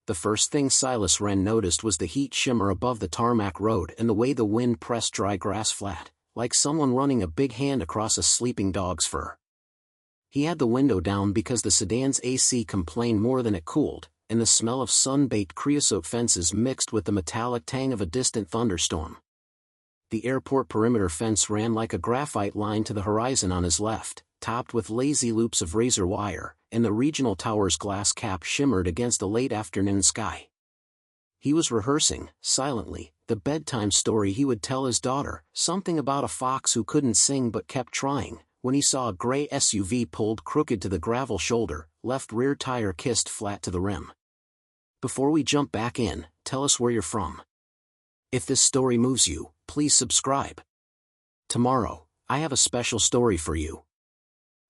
The first thing Silas Wren noticed was the heat shimmer above the tarmac road and the way the wind pressed dry grass flat, like someone running a big hand across a sleeping dog's fur. He had the window down because the sedan's AC complained more than it cooled, and the smell of sun-baked creosote fences mixed with the metallic tang of a distant thunderstorm. The airport perimeter fence ran like a graphite line to the horizon on his left, topped with lazy loops of razor wire, and the regional tower's glass cap shimmered against the late afternoon sky. He was rehearsing, silently, the bedtime story he would tell his daughter, something about a fox who couldn't sing but kept trying, when he saw a gray SUV pulled crooked to the gravel shoulder, left rear tire kissed flat to the rim. Before we jump back in, tell us where you're from. If this story moves you, please subscribe. Tomorrow, I have a special story for you.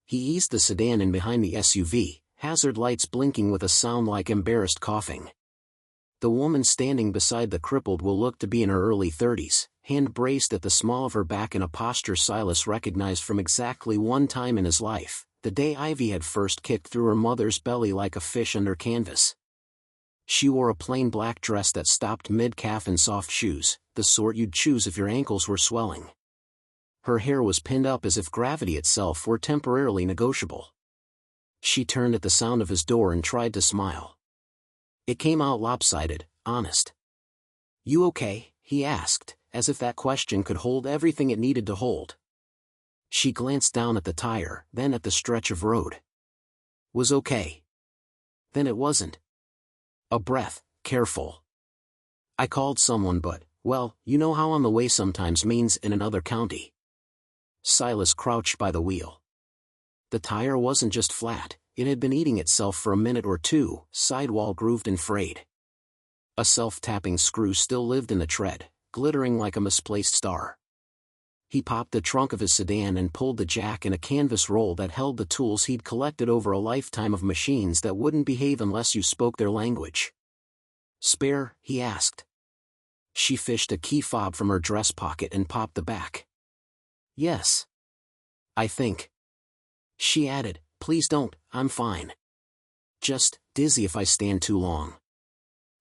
He eased the sedan in behind the SUV, hazard lights blinking with a sound like embarrassed coughing. The woman standing beside the crippled will look to be in her early 30s, hand braced at the small of her back in a posture Silas recognized from exactly one time in his life, the day Ivy had first kicked through her mother's belly like a fish under canvas. She wore a plain black dress that stopped mid-calf and soft shoes, the sort you'd choose if your ankles were swelling. Her hair was pinned up as if gravity itself were temporarily negotiable. She turned at the sound of his door and tried to smile. It came out lopsided, honest. "You okay?" he asked, as if that question could hold everything it needed to hold. She glanced down at the tire, then at the stretch of road. "Was okay." Then it wasn't. A breath, careful. "I called someone but, well, you know how on the way sometimes means in another county." Silas crouched by the wheel. The tire wasn't just flat, it had been eating itself for a minute or two, sidewall grooved and frayed. A self-tapping screw still lived in the tread, glittering like a misplaced star. He popped the trunk of his sedan and pulled the jack in a canvas roll that held the tools he'd collected over a lifetime of machines that wouldn't behave unless you spoke their language. "Spare?" he asked. She fished a key fob from her dress pocket and popped the back. "Yes. I think." She added, "Please don't, I'm fine. Just dizzy if I stand too long."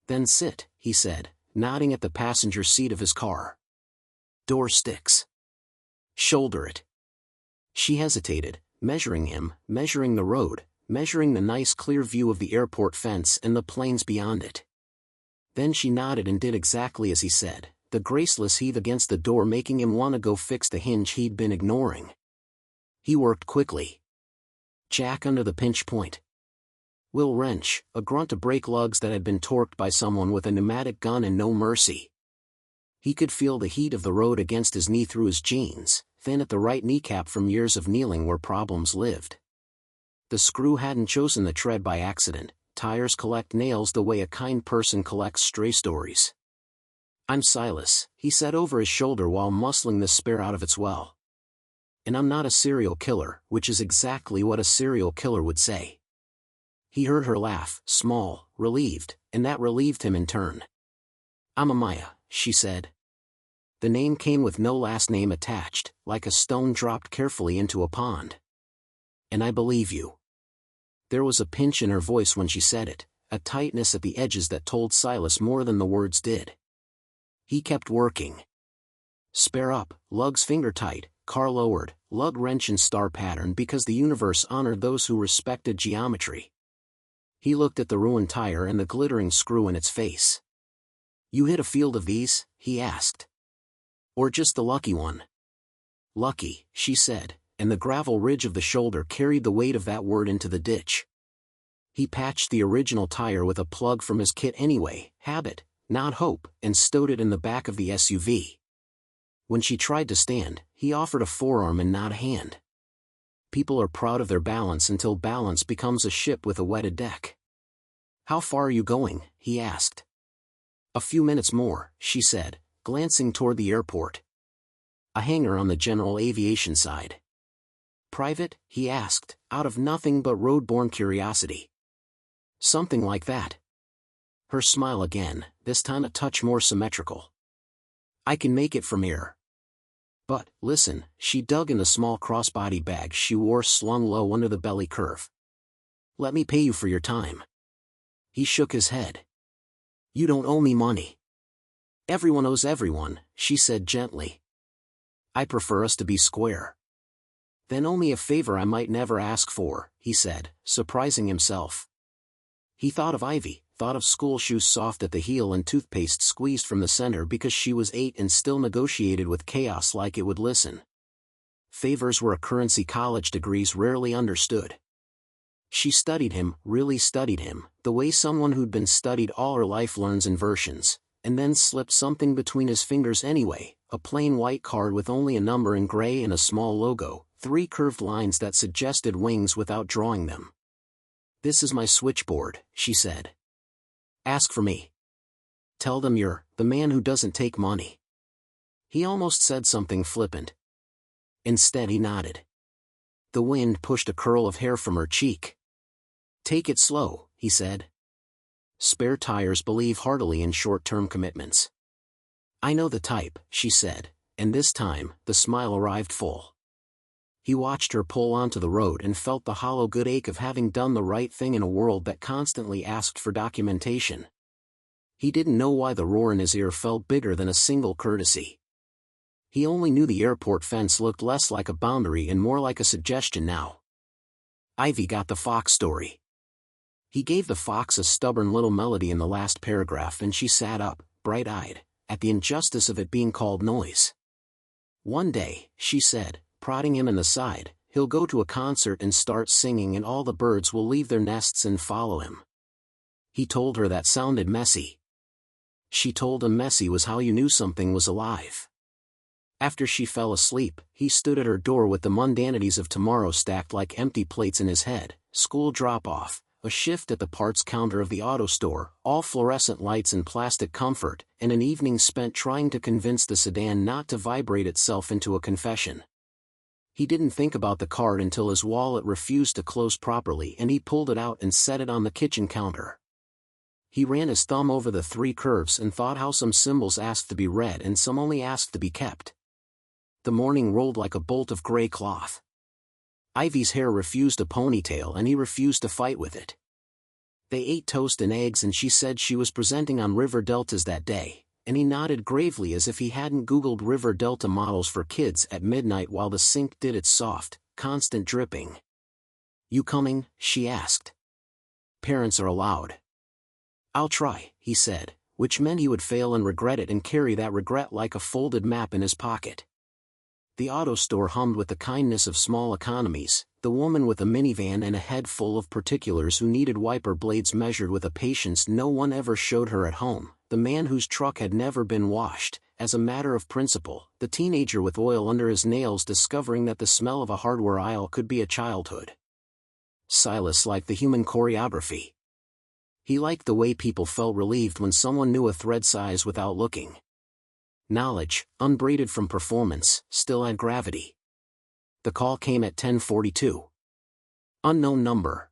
"Then sit," he said, nodding at the passenger seat of his car. "Door sticks. Shoulder it." She hesitated, measuring him, measuring the road, measuring the nice clear view of the airport fence and the plains beyond it. Then she nodded and did exactly as he said, the graceless heave against the door making him want to go fix the hinge he'd been ignoring. He worked quickly. Jack under the pinch point. Will wrench, a grunt to break lugs that had been torqued by someone with a pneumatic gun and no mercy. He could feel the heat of the road against his knee through his jeans, thin at the right kneecap from years of kneeling where problems lived. The screw hadn't chosen the tread by accident. Tires collect nails the way a kind person collects stray stories. "I'm Silas," he said over his shoulder while muscling the spare out of its well. "And I'm not a serial killer," which is exactly what a serial killer would say. He heard her laugh, small, relieved, and that relieved him in turn. "I'm Amaya," she said. The name came with no last name attached, like a stone dropped carefully into a pond. "And I believe you." There was a pinch in her voice when she said it, a tightness at the edges that told Silas more than the words did. He kept working. Spare up, lugs finger tight, car lowered, lug wrench in star pattern because the universe honored those who respected geometry. He looked at the ruined tire and the glittering screw in its face. "You hit a field of these?" he asked. "Or just the lucky one?" "Lucky," she said, and the gravel ridge of the shoulder carried the weight of that word into the ditch. He patched the original tire with a plug from his kit anyway, habit, not hope, and stowed it in the back of the SUV. When she tried to stand, he offered a forearm and not a hand. People are proud of their balance until balance becomes a ship with a wetted deck. "How far are you going?" he asked. "A few minutes more," she said, glancing toward the airport. "A hangar on the general aviation side." "Private?" he asked, out of nothing but road-borne curiosity. "Something like that." Her smile again, this time a touch more symmetrical. "I can make it from here. But, listen," she dug in the small crossbody bag she wore slung low under the belly curve. "Let me pay you for your time." He shook his head. You don't owe me money. Everyone owes everyone, she said gently. I prefer us to be square. Then owe me a favor I might never ask for, he said, surprising himself. He thought of Ivy, thought of school shoes soft at the heel and toothpaste squeezed from the center because she was 8 and still negotiated with chaos like it would listen. Favors were a currency college degrees rarely understood. She studied him, really studied him, the way someone who'd been studied all her life learns inversions, and then slipped something between his fingers anyway, a plain white card with only a number in gray and a small logo, 3 curved lines that suggested wings without drawing them. This is my switchboard, she said. Ask for me. Tell them you're the man who doesn't take money. He almost said something flippant. Instead he nodded. The wind pushed a curl of hair from her cheek. Take it slow, he said. Spare tires believe heartily in short-term commitments. I know the type, she said, and this time, the smile arrived full. He watched her pull onto the road and felt the hollow good ache of having done the right thing in a world that constantly asked for documentation. He didn't know why the roar in his ear felt bigger than a single courtesy. He only knew the airport fence looked less like a boundary and more like a suggestion now. Ivy got the fox story. He gave the fox a stubborn little melody in the last paragraph and she sat up, bright-eyed, at the injustice of it being called noise. One day, she said, prodding him in the side, he'll go to a concert and start singing and all the birds will leave their nests and follow him. He told her that sounded messy. She told him messy was how you knew something was alive. After she fell asleep, he stood at her door with the mundanities of tomorrow stacked like empty plates in his head, school drop-off, a shift at the parts counter of the auto store, all fluorescent lights and plastic comfort, and an evening spent trying to convince the sedan not to vibrate itself into a confession. He didn't think about the card until his wallet refused to close properly and he pulled it out and set it on the kitchen counter. He ran his thumb over the 3 curves and thought how some symbols asked to be read and some only asked to be kept. The morning rolled like a bolt of gray cloth. Ivy's hair refused a ponytail and he refused to fight with it. They ate toast and eggs and she said she was presenting on river deltas that day, and he nodded gravely as if he hadn't Googled river delta models for kids at midnight while the sink did its soft, constant dripping. You coming? She asked. Parents are allowed. I'll try, he said, which meant he would fail and regret it and carry that regret like a folded map in his pocket. The auto store hummed with the kindness of small economies, the woman with a minivan and a head full of particulars who needed wiper blades measured with a patience no one ever showed her at home, the man whose truck had never been washed, as a matter of principle, the teenager with oil under his nails discovering that the smell of a hardware aisle could be a childhood. Silas liked the human choreography. He liked the way people felt relieved when someone knew a thread size without looking. Knowledge, unbraided from performance, still had gravity. The call came at 10:42. Unknown number.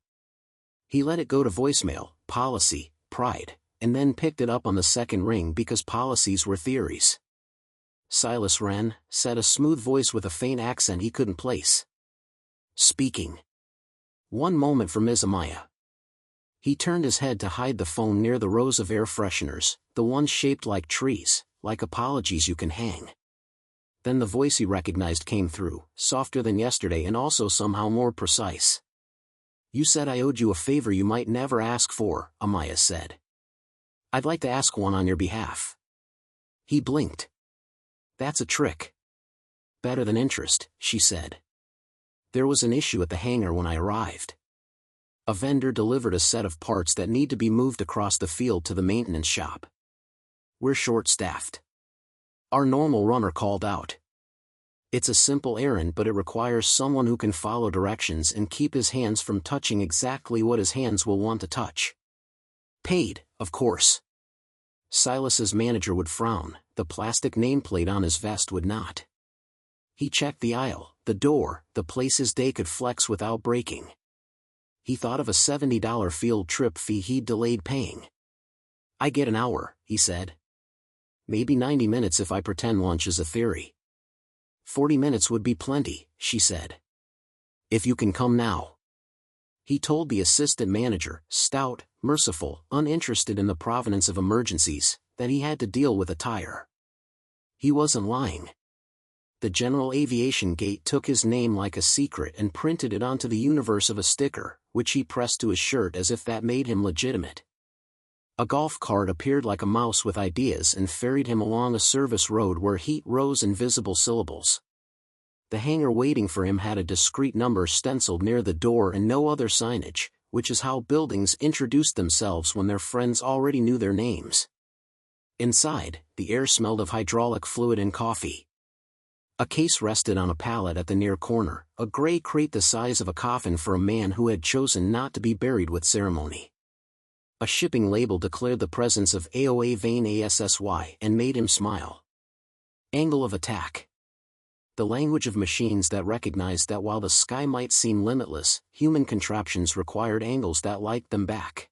He let it go to voicemail, policy, pride, and then picked it up on the second ring because policies were theories. Silas Wren, said a smooth voice with a faint accent he couldn't place. Speaking. One moment for Ms. Amaya. He turned his head to hide the phone near the rows of air fresheners, the ones shaped like trees, like apologies you can hang. Then the voice he recognized came through, softer than yesterday and also somehow more precise. You said I owed you a favor you might never ask for, Amaya said. I'd like to ask one on your behalf. He blinked. That's a trick. Better than interest, she said. There was an issue at the hangar when I arrived. A vendor delivered a set of parts that need to be moved across the field to the maintenance shop. We're short-staffed. Our normal runner called out. It's a simple errand but it requires someone who can follow directions and keep his hands from touching exactly what his hands will want to touch. Paid, of course. Silas's manager would frown, the plastic nameplate on his vest would not. He checked the aisle, the door, the places they could flex without breaking. He thought of a $70 field trip fee he'd delayed paying. I get an hour, he said. Maybe 90 minutes if I pretend lunch is a theory. 40 minutes would be plenty, she said. If you can come now. He told the assistant manager, stout, merciful, uninterested in the provenance of emergencies, that he had to deal with a tire. He wasn't lying. The General Aviation Gate took his name like a secret and printed it onto the universe of a sticker, which he pressed to his shirt as if that made him legitimate. A golf cart appeared like a mouse with ideas and ferried him along a service road where heat rose in visible syllables. The hangar waiting for him had a discreet number stenciled near the door and no other signage, which is how buildings introduced themselves when their friends already knew their names. Inside, the air smelled of hydraulic fluid and coffee. A case rested on a pallet at the near corner, a gray crate the size of a coffin for a man who had chosen not to be buried with ceremony. A shipping label declared the presence of AOA vein ASSY and made him smile. Angle of attack. The language of machines that recognized that while the sky might seem limitless, human contraptions required angles that liked them back.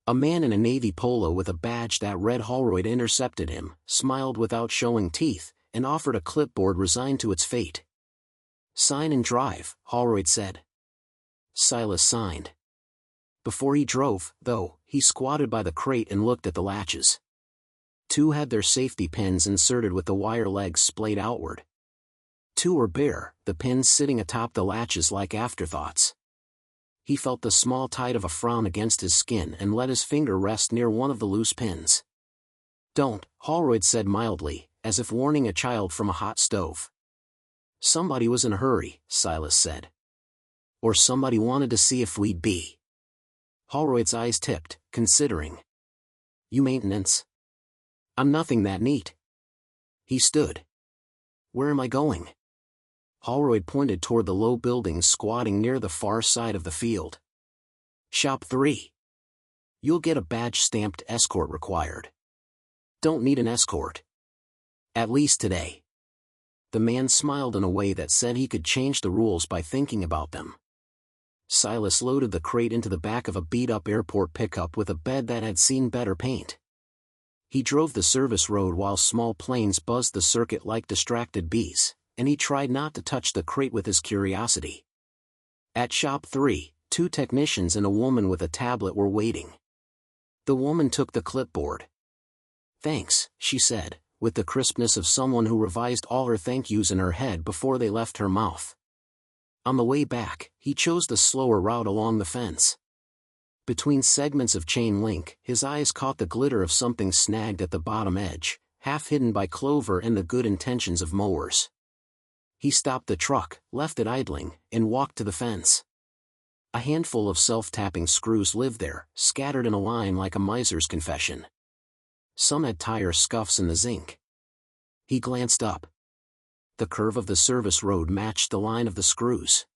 A man in a navy polo with a badge that read Holroyd intercepted him, smiled without showing teeth, and offered a clipboard resigned to its fate. "Sign and drive," Holroyd said. Silas signed. Before he drove, though, he squatted by the crate and looked at the latches. 2 had their safety pins inserted with the wire legs splayed outward. 2 were bare, the pins sitting atop the latches like afterthoughts. He felt the small tide of a frown against his skin and let his finger rest near one of the loose pins. "Don't," Holroyd said mildly, as if warning a child from a hot stove. "Somebody was in a hurry," Silas said. "Or somebody wanted to see if we'd be." Holroyd's eyes tipped, considering. "You maintenance?" "I'm nothing that neat." He stood. "Where am I going?" Holroyd pointed toward the low buildings squatting near the far side of the field. "Shop 3. You'll get a badge stamped escort required." "Don't need an escort. At least today." The man smiled in a way that said he could change the rules by thinking about them. Silas loaded the crate into the back of a beat-up airport pickup with a bed that had seen better paint. He drove the service road while small planes buzzed the circuit like distracted bees, and he tried not to touch the crate with his curiosity. At Shop 3, 2 technicians and a woman with a tablet were waiting. The woman took the clipboard. "Thanks," she said, with the crispness of someone who revised all her thank yous in her head before they left her mouth. On the way back, he chose the slower route along the fence. Between segments of chain link, his eyes caught the glitter of something snagged at the bottom edge, half hidden by clover and the good intentions of mowers. He stopped the truck, left it idling, and walked to the fence. A handful of self-tapping screws lived there, scattered in a line like a miser's confession. Some had tire scuffs in the zinc. He glanced up. The curve of the service road matched the line of the screws.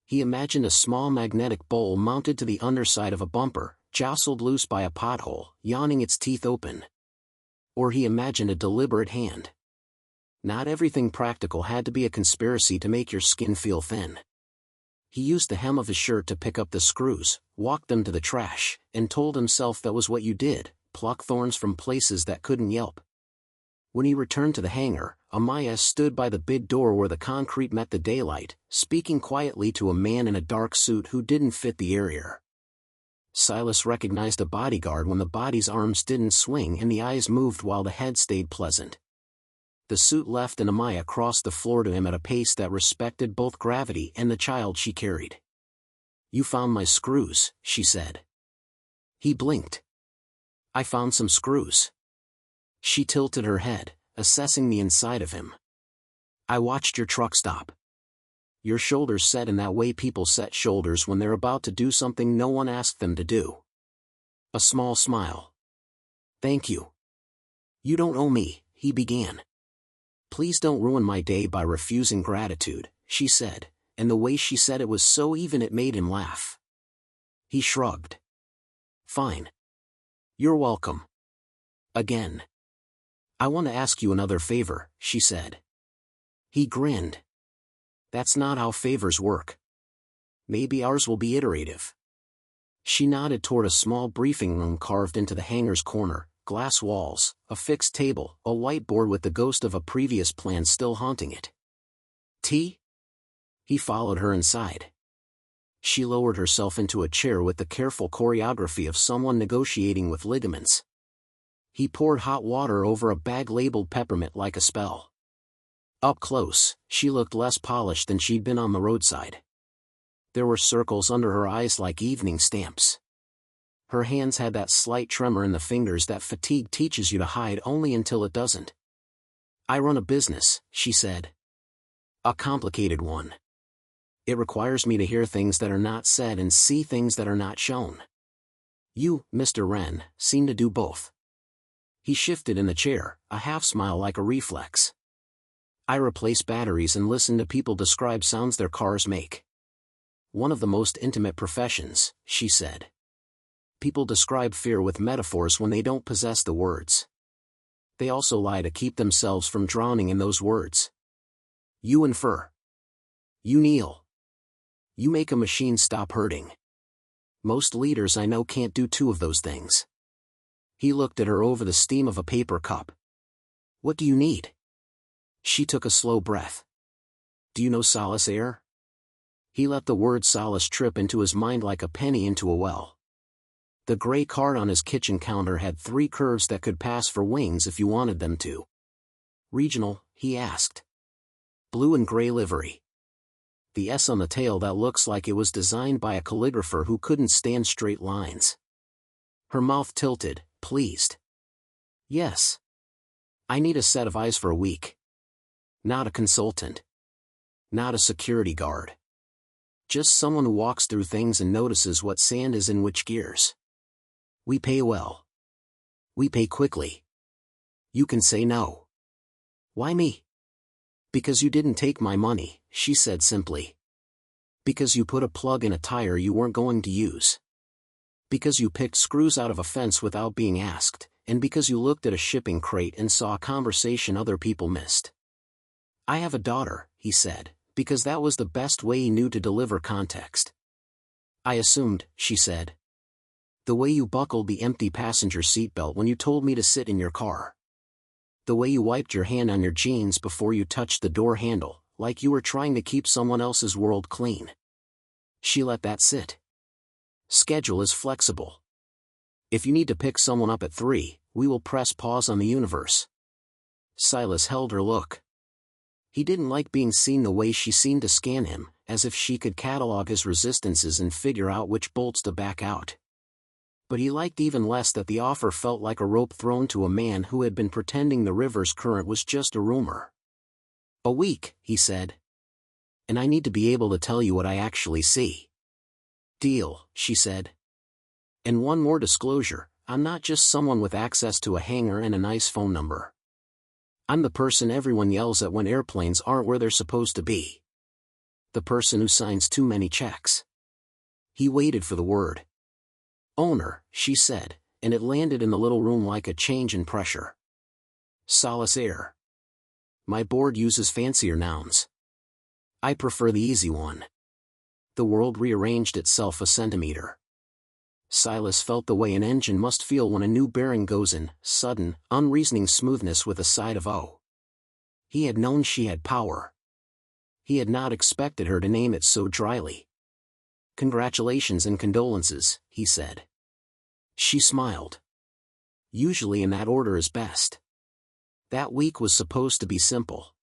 He imagined a small magnetic bowl mounted to the underside of a bumper, jostled loose by a pothole, yawning its teeth open. Or he imagined a deliberate hand. Not everything practical had to be a conspiracy to make your skin feel thin. He used the hem of his shirt to pick up the screws, walked them to the trash, and told himself that was what you did, pluck thorns from places that couldn't yelp. When he returned to the hangar, Amaya stood by the big door where the concrete met the daylight, speaking quietly to a man in a dark suit who didn't fit the area. Silas recognized a bodyguard when the body's arms didn't swing and the eyes moved while the head stayed pleasant. The suit left and Amaya crossed the floor to him at a pace that respected both gravity and the child she carried. "You found my screws," she said. He blinked. "I found some screws." She tilted her head, assessing the inside of him. "I watched your truck stop. Your shoulders set in that way people set shoulders when they're about to do something no one asked them to do." A small smile. "Thank you." "You don't owe me," he began. "Please don't ruin my day by refusing gratitude," she said, and the way she said it was so even it made him laugh. He shrugged. "Fine. You're welcome. Again." "I want to ask you another favor," she said. He grinned. "That's not how favors work. Maybe ours will be iterative." She nodded toward a small briefing room carved into the hangar's corner, glass walls, a fixed table, a whiteboard with the ghost of a previous plan still haunting it. "Tea?" He followed her inside. She lowered herself into a chair with the careful choreography of someone negotiating with ligaments. He poured hot water over a bag labeled peppermint like a spell. Up close, she looked less polished than she'd been on the roadside. There were circles under her eyes like evening stamps. Her hands had that slight tremor in the fingers that fatigue teaches you to hide only until it doesn't. I run a business, she said. A complicated one. It requires me to hear things that are not said and see things that are not shown. You, Mr. Wren, seem to do both. He shifted in the chair, a half-smile like a reflex. I replace batteries and listen to people describe sounds their cars make. One of the most intimate professions, she said. People describe fear with metaphors when they don't possess the words. They also lie to keep themselves from drowning in those words. You infer. You kneel. You make a machine stop hurting. Most leaders I know can't do two of those things. He looked at her over the steam of a paper cup. What do you need? She took a slow breath. Do you know solace air? He let the word solace trip into his mind like a penny into a well. The gray card on his kitchen counter had 3 curves that could pass for wings if you wanted them to. Regional, he asked. Blue and gray livery. The S on the tail that looks like it was designed by a calligrapher who couldn't stand straight lines. Her mouth tilted, pleased. Yes. I need a set of eyes for a week. Not a consultant. Not a security guard. Just someone who walks through things and notices what sand is in which gears. We pay well. We pay quickly. You can say no. Why me? Because you didn't take my money, she said simply. Because you put a plug in a tire you weren't going to use. Because you picked screws out of a fence without being asked, and because you looked at a shipping crate and saw a conversation other people missed. I have a daughter, he said, because that was the best way he knew to deliver context. I assumed, she said. The way you buckled the empty passenger seatbelt when you told me to sit in your car. The way you wiped your hand on your jeans before you touched the door handle, like you were trying to keep someone else's world clean. She let that sit. Schedule is flexible. If you need to pick someone up at 3, we will press pause on the universe. Silas held her look. He didn't like being seen the way she seemed to scan him, as if she could catalog his resistances and figure out which bolts to back out. But he liked even less that the offer felt like a rope thrown to a man who had been pretending the river's current was just a rumor. A week, he said. And I need to be able to tell you what I actually see. Deal, she said. And one more disclosure, I'm not just someone with access to a hangar and a nice phone number. I'm the person everyone yells at when airplanes aren't where they're supposed to be. The person who signs too many checks. He waited for the word. Owner, she said, and it landed in the little room like a change in pressure. Solace air. My board uses fancier nouns. I prefer the easy one. The world rearranged itself a centimeter. Silas felt the way an engine must feel when a new bearing goes in, sudden, unreasoning smoothness with a side of oh. He had known she had power. He had not expected her to name it so dryly. Congratulations and condolences, he said. She smiled. Usually in that order is best. That week was supposed to be simple.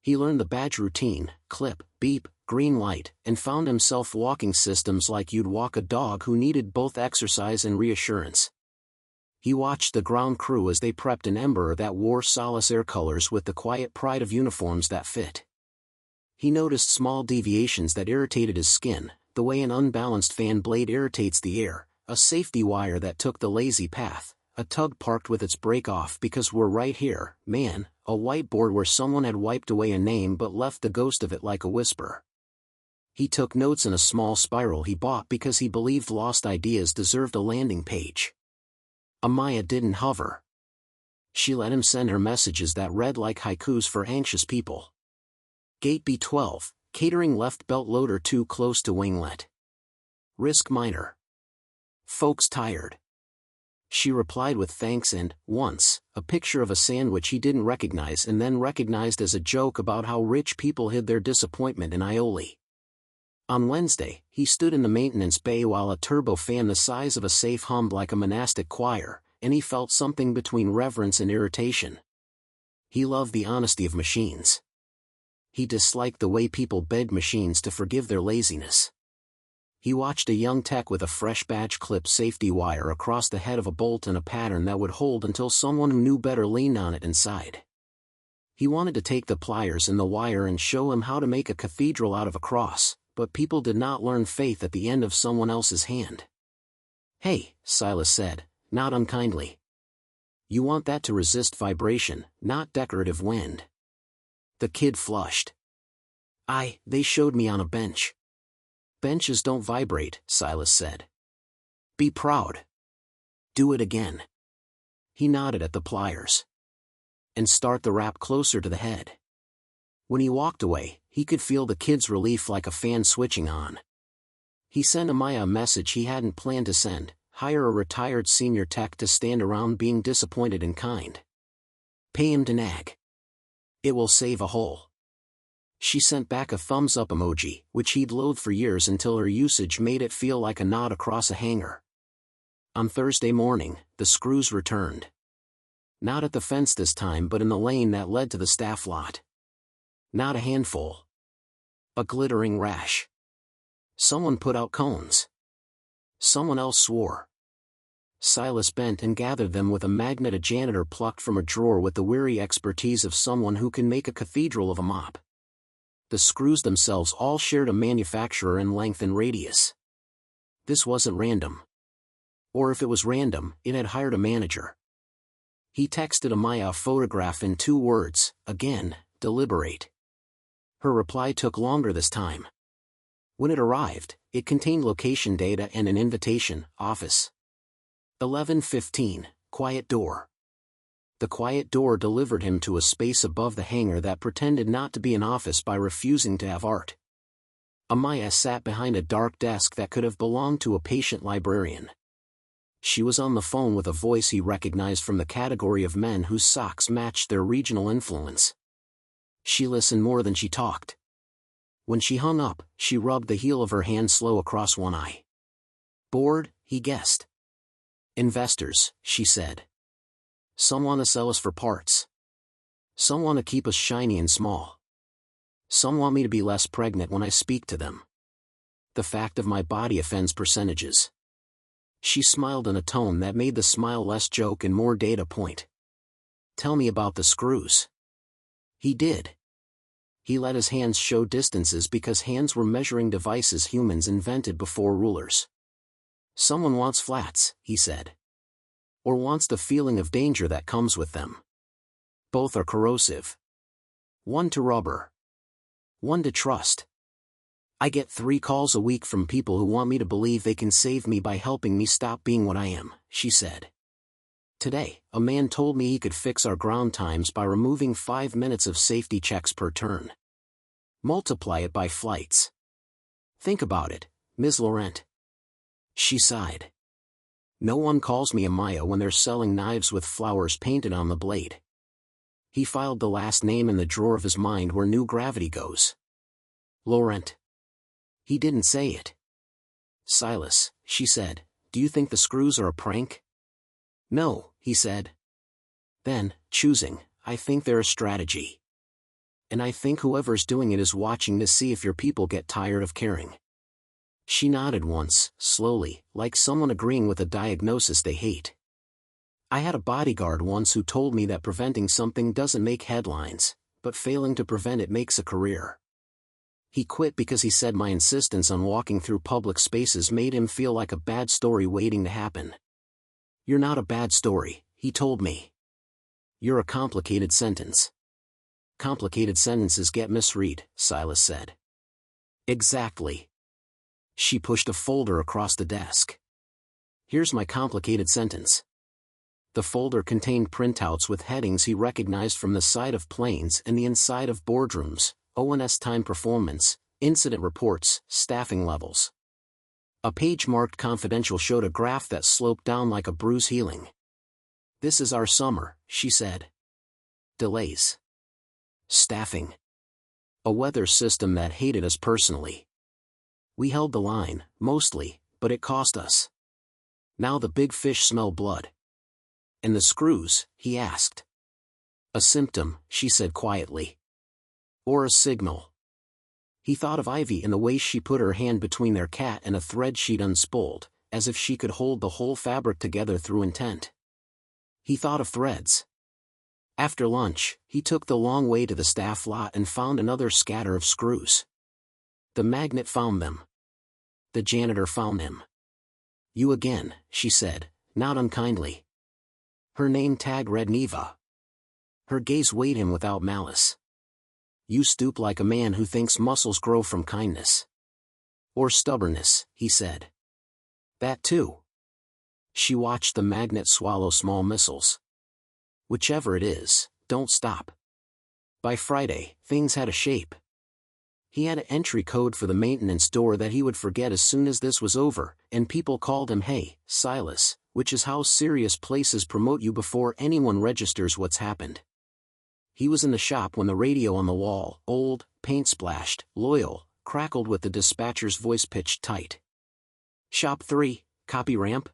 He learned the badge routine, clip, beep, green light, and found himself walking systems like you'd walk a dog who needed both exercise and reassurance. He watched the ground crew as they prepped an Embraer that wore Solace Air colors with the quiet pride of uniforms that fit. He noticed small deviations that irritated his skin, the way an unbalanced fan blade irritates the air, a safety wire that took the lazy path, a tug parked with its brake off because we're right here, man, a whiteboard where someone had wiped away a name but left the ghost of it like a whisper. He took notes in a small spiral he bought because he believed lost ideas deserved a landing page. Amaya didn't hover. She let him send her messages that read like haikus for anxious people. Gate B12, catering left belt loader too close to winglet. Risk minor. Folks tired. She replied with thanks and, once, a picture of a sandwich he didn't recognize and then recognized as a joke about how rich people hid their disappointment in aioli. On Wednesday, he stood in the maintenance bay while a turbofan the size of a safe hummed like a monastic choir, and he felt something between reverence and irritation. He loved the honesty of machines. He disliked the way people begged machines to forgive their laziness. He watched a young tech with a fresh batch clip safety wire across the head of a bolt in a pattern that would hold until someone who knew better leaned on it and sighed. He wanted to take the pliers and the wire and show him how to make a cathedral out of a cross, but people did not learn faith at the end of someone else's hand. "Hey," Silas said, not unkindly. "You want that to resist vibration, not decorative wind." The kid flushed. They showed me on a bench." "Benches don't vibrate," Silas said. "Be proud. Do it again." He nodded at the pliers. "And start the wrap closer to the head." When he walked away, he could feel the kid's relief like a fan switching on. He sent Amaya a message he hadn't planned to send: hire a retired senior tech to stand around being disappointed in kind. Pay him to nag. It will save a hole. She sent back a thumbs-up emoji, which he'd loathed for years until her usage made it feel like a nod across a hanger. On Thursday morning, the screws returned. Not at the fence this time but in the lane that led to the staff lot. Not a handful. A glittering rash. Someone put out cones. Someone else swore. Silas bent and gathered them with a magnet a janitor plucked from a drawer with the weary expertise of someone who can make a cathedral of a mop. The screws themselves all shared a manufacturer in length and radius. This wasn't random. Or if it was random, it had hired a manager. He texted Amaya a photograph in 2 words, again, deliberate. Her reply took longer this time. When it arrived, it contained location data and an invitation: office. 11:15, quiet door. The quiet door delivered him to a space above the hangar that pretended not to be an office by refusing to have art. Amaya sat behind a dark desk that could have belonged to a patient librarian. She was on the phone with a voice he recognized from the category of men whose socks matched their regional influence. She listened more than she talked. When she hung up, she rubbed the heel of her hand slow across one eye. "Bored?" he guessed. "Investors," she said. "Some want to sell us for parts. Some want to keep us shiny and small. Some want me to be less pregnant when I speak to them. The fact of my body offends percentages." She smiled in a tone that made the smile less joke and more data point. "Tell me about the screws." He did. He let his hands show distances because hands were measuring devices humans invented before rulers. "Someone wants flats," he said. "Or wants the feeling of danger that comes with them. Both are corrosive. One to rubber. One to trust. I get 3 calls a week from people who want me to believe they can save me by helping me stop being what I am," she said. "Today, a man told me he could fix our ground times by removing 5 minutes of safety checks per turn. Multiply it by flights. Think about it, Ms. Laurent." She sighed. "No one calls me Amaya when they're selling knives with flowers painted on the blade." He filed the last name in the drawer of his mind where new gravity goes. "Laurent." He didn't say it. "Silas," she said, "do you think the screws are a prank?" "No," he said. Then, choosing, "I think they're a strategy. And I think whoever's doing it is watching to see if your people get tired of caring." She nodded once, slowly, like someone agreeing with a diagnosis they hate. "I had a bodyguard once who told me that preventing something doesn't make headlines, but failing to prevent it makes a career. He quit because he said my insistence on walking through public spaces made him feel like a bad story waiting to happen. You're not a bad story," he told me. You're a complicated sentence." "Complicated sentences get misread," Silas said. "Exactly." She pushed a folder across the desk. "Here's my complicated sentence." The folder contained printouts with headings he recognized from the side of planes and the inside of boardrooms: ONS time performance, incident reports, staffing levels. A page marked confidential showed a graph that sloped down like a bruise healing. "This is our summer," she said. Delays. Staffing. A weather system that hated us personally. We held the line, mostly, but it cost us. Now the big fish smell blood. And the screws, he asked. A symptom, she said quietly. Or a signal. He thought of Ivy and the way she put her hand between their cat and a thread she'd unspooled, as if she could hold the whole fabric together through intent. He thought of threads. After lunch, he took the long way to the staff lot and found another scatter of screws. The magnet found them. The janitor found him. You again, she said, not unkindly. Her name tag read Neva. Her gaze weighed him without malice. You stoop like a man who thinks muscles grow from kindness. Or stubbornness, he said. That too. She watched the magnet swallow small missiles. Whichever it is, don't stop. By Friday, things had a shape. He had an entry code for the maintenance door that he would forget as soon as this was over, and people called him Hey, Silas, which is how serious places promote you before anyone registers what's happened. He was in the shop when the radio on the wall, old, paint-splashed, loyal, crackled with the dispatcher's voice pitched tight. Shop 3, copy ramp?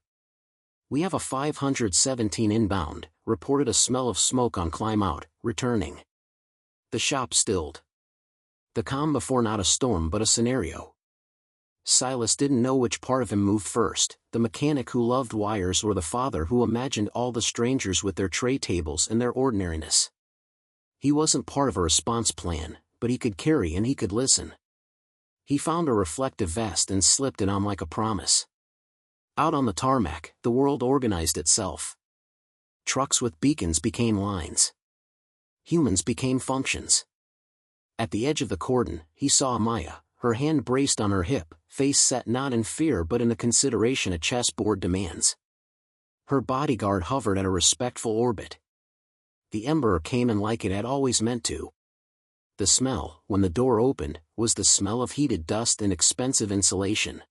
We have a 517 inbound, reported a smell of smoke on climb out, returning. The shop stilled. The calm before not a storm but a scenario. Silas didn't know which part of him moved first, the mechanic who loved wires or the father who imagined all the strangers with their tray tables and their ordinariness. He wasn't part of a response plan, but he could carry and he could listen. He found a reflective vest and slipped it on like a promise. Out on the tarmac, the world organized itself. Trucks with beacons became lines. Humans became functions. At the edge of the cordon, he saw Amaya, her hand braced on her hip, face set not in fear but in the consideration a chessboard demands. Her bodyguard hovered at a respectful orbit. The ember came in like it had always meant to. The smell, when the door opened, was the smell of heated dust and expensive insulation.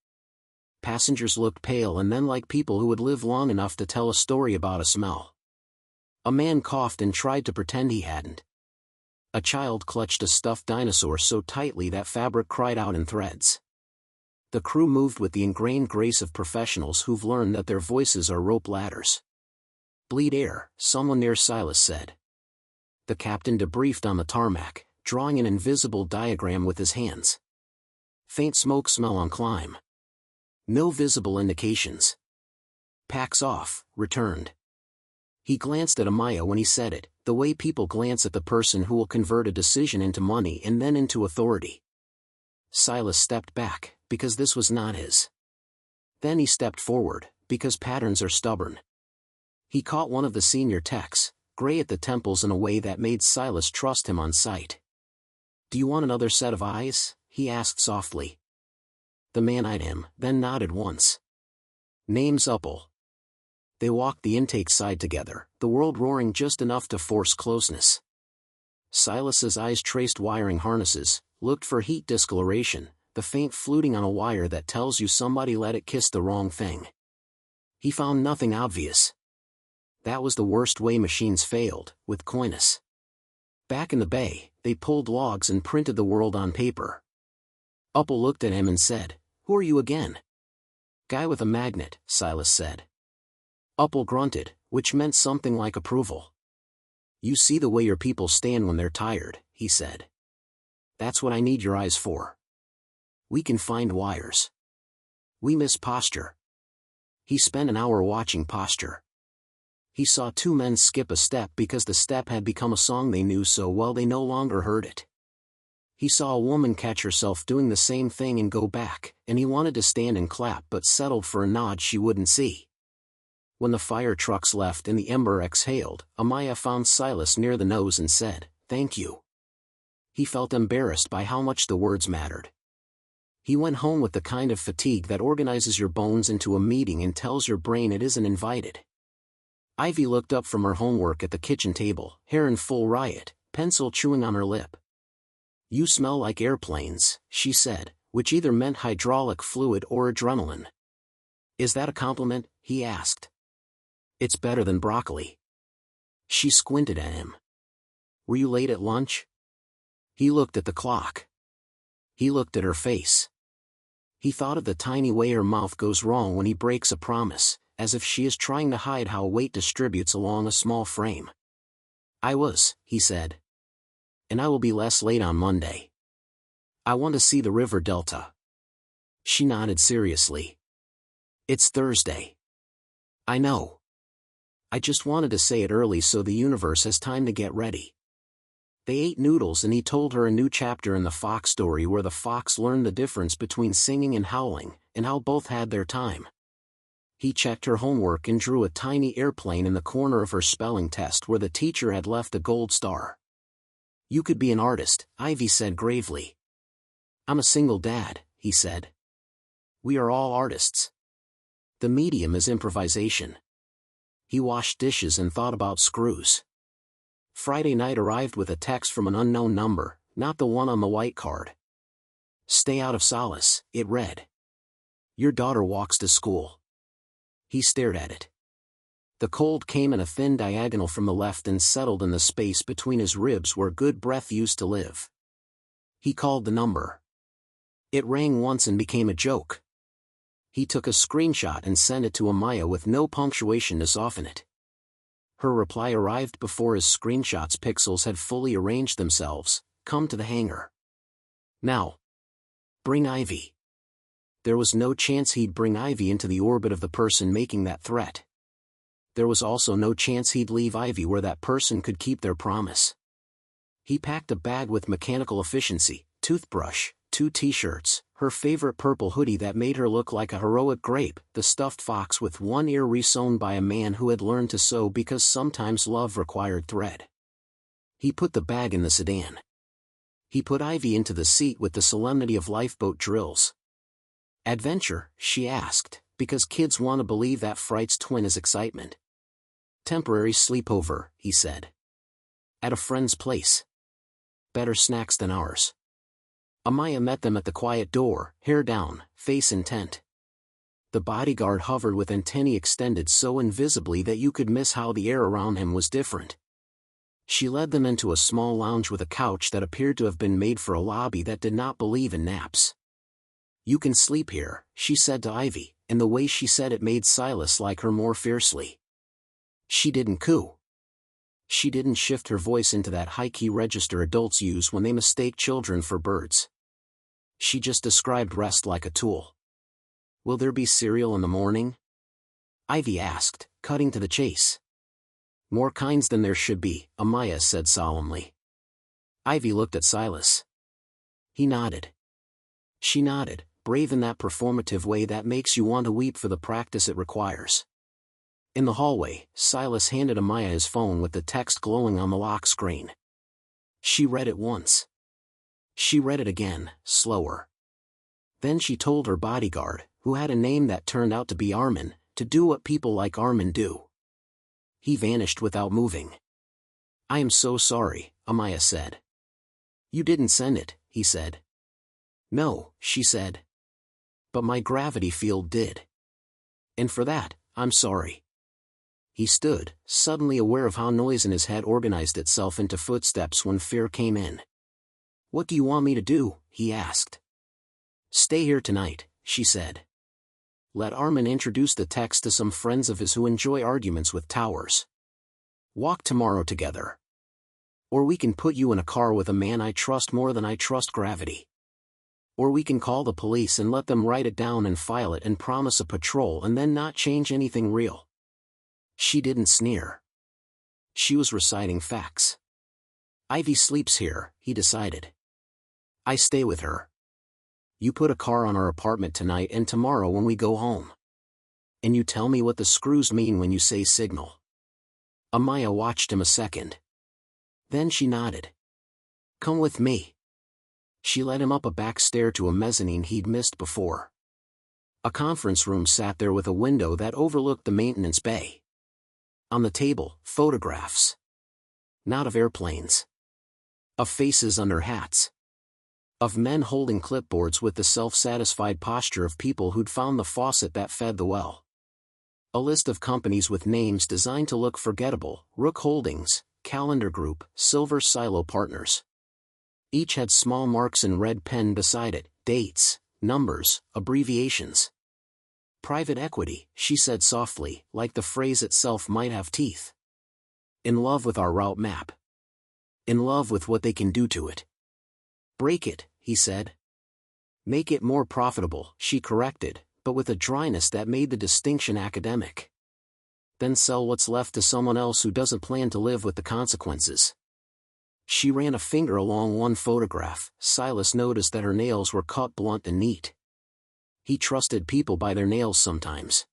Passengers looked pale and then like people who would live long enough to tell a story about a smell. A man coughed and tried to pretend he hadn't. A child clutched a stuffed dinosaur so tightly that fabric cried out in threads. The crew moved with the ingrained grace of professionals who've learned that their voices are rope ladders. Bleed air, someone near Silas said. The captain debriefed on the tarmac, drawing an invisible diagram with his hands. Faint smoke smell on climb. No visible indications. Packs off, returned. He glanced at Amaya when he said it, the way people glance at the person who will convert a decision into money and then into authority. Silas stepped back, because this was not his. Then he stepped forward, because patterns are stubborn. He caught one of the senior techs, gray at the temples in a way that made Silas trust him on sight. Do you want another set of eyes? He asked softly. The man eyed him, then nodded once. Name's Uppel. They walked the intake side together, the world roaring just enough to force closeness. Silas's eyes traced wiring harnesses, looked for heat discoloration, the faint fluting on a wire that tells you somebody let it kiss the wrong thing. He found nothing obvious. That was the worst way machines failed, with coyness. Back in the bay, they pulled logs and printed the world on paper. Uppel looked at him and said, Who are you again? Guy with a magnet, Silas said. Uppel grunted, which meant something like approval. You see the way your people stand when they're tired, he said. That's what I need your eyes for. We can find wires. We miss posture. He spent an hour watching posture. He saw two men skip a step because the step had become a song they knew so well they no longer heard it. He saw a woman catch herself doing the same thing and go back, and he wanted to stand and clap but settled for a nod she wouldn't see. When the fire trucks left and the ember exhaled, Amaya found Silas near the nose and said, Thank you. He felt embarrassed by how much the words mattered. He went home with the kind of fatigue that organizes your bones into a meeting and tells your brain it isn't invited. Ivy looked up from her homework at the kitchen table, hair in full riot, pencil chewing on her lip. You smell like airplanes, she said, which either meant hydraulic fluid or adrenaline. Is that a compliment? He asked. It's better than broccoli. She squinted at him. Were you late at lunch? He looked at the clock. He looked at her face. He thought of the tiny way her mouth goes wrong when he breaks a promise, as if she is trying to hide how weight distributes along a small frame. He said. And I will be less late on Monday. I want to see the river delta. She nodded seriously. It's Thursday. I know. I just wanted to say it early so the universe has time to get ready. They ate noodles and he told her a new chapter in the fox story where the fox learned the difference between singing and howling, and how both had their time. He checked her homework and drew a tiny airplane in the corner of her spelling test where the teacher had left a gold star. You could be an artist, Ivy said gravely. I'm a single dad, he said. We are all artists. The medium is improvisation. He washed dishes and thought about screws. Friday night arrived with a text from an unknown number, not the one on the white card. Stay out of Solace, it read. Your daughter walks to school. He stared at it. The cold came in a thin diagonal from the left and settled in the space between his ribs where good breath used to live. He called the number. It rang once and became a joke. He took a screenshot and sent it to Amaya with no punctuation to soften it. Her reply arrived before his screenshot's pixels had fully arranged themselves. Come to the hangar. Now. Bring Ivy. There was no chance he'd bring Ivy into the orbit of the person making that threat. There was also no chance he'd leave Ivy where that person could keep their promise. He packed a bag with mechanical efficiency, toothbrush, 2 t-shirts, her favorite purple hoodie that made her look like a heroic grape, the stuffed fox with one ear resewn by a man who had learned to sew because sometimes love required thread. He put the bag in the sedan. He put Ivy into the seat with the solemnity of lifeboat drills. Adventure, she asked, because kids want to believe that fright's twin is excitement. Temporary sleepover, he said. At a friend's place. Better snacks than ours. Amaya met them at the quiet door, hair down, face intent. The bodyguard hovered with antennae extended so invisibly that you could miss how the air around him was different. She led them into a small lounge with a couch that appeared to have been made for a lobby that did not believe in naps. You can sleep here, she said to Ivy, and the way she said it made Silas like her more fiercely. She didn't coo. She didn't shift her voice into that high-key register adults use when they mistake children for birds. She just described rest like a tool. Will there be cereal in the morning? Ivy asked, cutting to the chase. More kinds than there should be, Amaya said solemnly. Ivy looked at Silas. He nodded. She nodded, brave in that performative way that makes you want to weep for the practice it requires. In the hallway, Silas handed Amaya his phone with the text glowing on the lock screen. She read it once. She read it again, slower. Then she told her bodyguard, who had a name that turned out to be Armin, to do what people like Armin do. He vanished without moving. I am so sorry, Amaya said. You didn't send it, he said. No, she said. But my gravity field did. And for that, I'm sorry. He stood, suddenly aware of how noise in his head organized itself into footsteps when fear came in. What do you want me to do? He asked. Stay here tonight, she said. Let Armin introduce the text to some friends of his who enjoy arguments with towers. Walk tomorrow together. Or we can put you in a car with a man I trust more than I trust gravity. Or we can call the police and let them write it down and file it and promise a patrol and then not change anything real. She didn't sneer. She was reciting facts. Ivy sleeps here, he decided. I stay with her. You put a car on our apartment tonight and tomorrow when we go home. And you tell me what the screws mean when you say signal. Amaya watched him a second. Then she nodded. Come with me. She led him up a back stair to a mezzanine he'd missed before. A conference room sat there with a window that overlooked the maintenance bay. On the table, photographs. Not of airplanes. Of faces under hats. Of men holding clipboards with the self-satisfied posture of people who'd found the faucet that fed the well. A list of companies with names designed to look forgettable: Rook Holdings, Calendar Group, Silver Silo Partners. Each had small marks in red pen beside it, dates, Numbers, abbreviations. Private equity, she said softly, like the phrase itself might have teeth. In love with our route map. In love with what they can do to it. Break it, he said. Make it more profitable, she corrected, but with a dryness that made the distinction academic. Then sell what's left to someone else who doesn't plan to live with the consequences. She ran a finger along one photograph. Silas noticed that her nails were cut blunt and neat. He trusted people by their nails sometimes.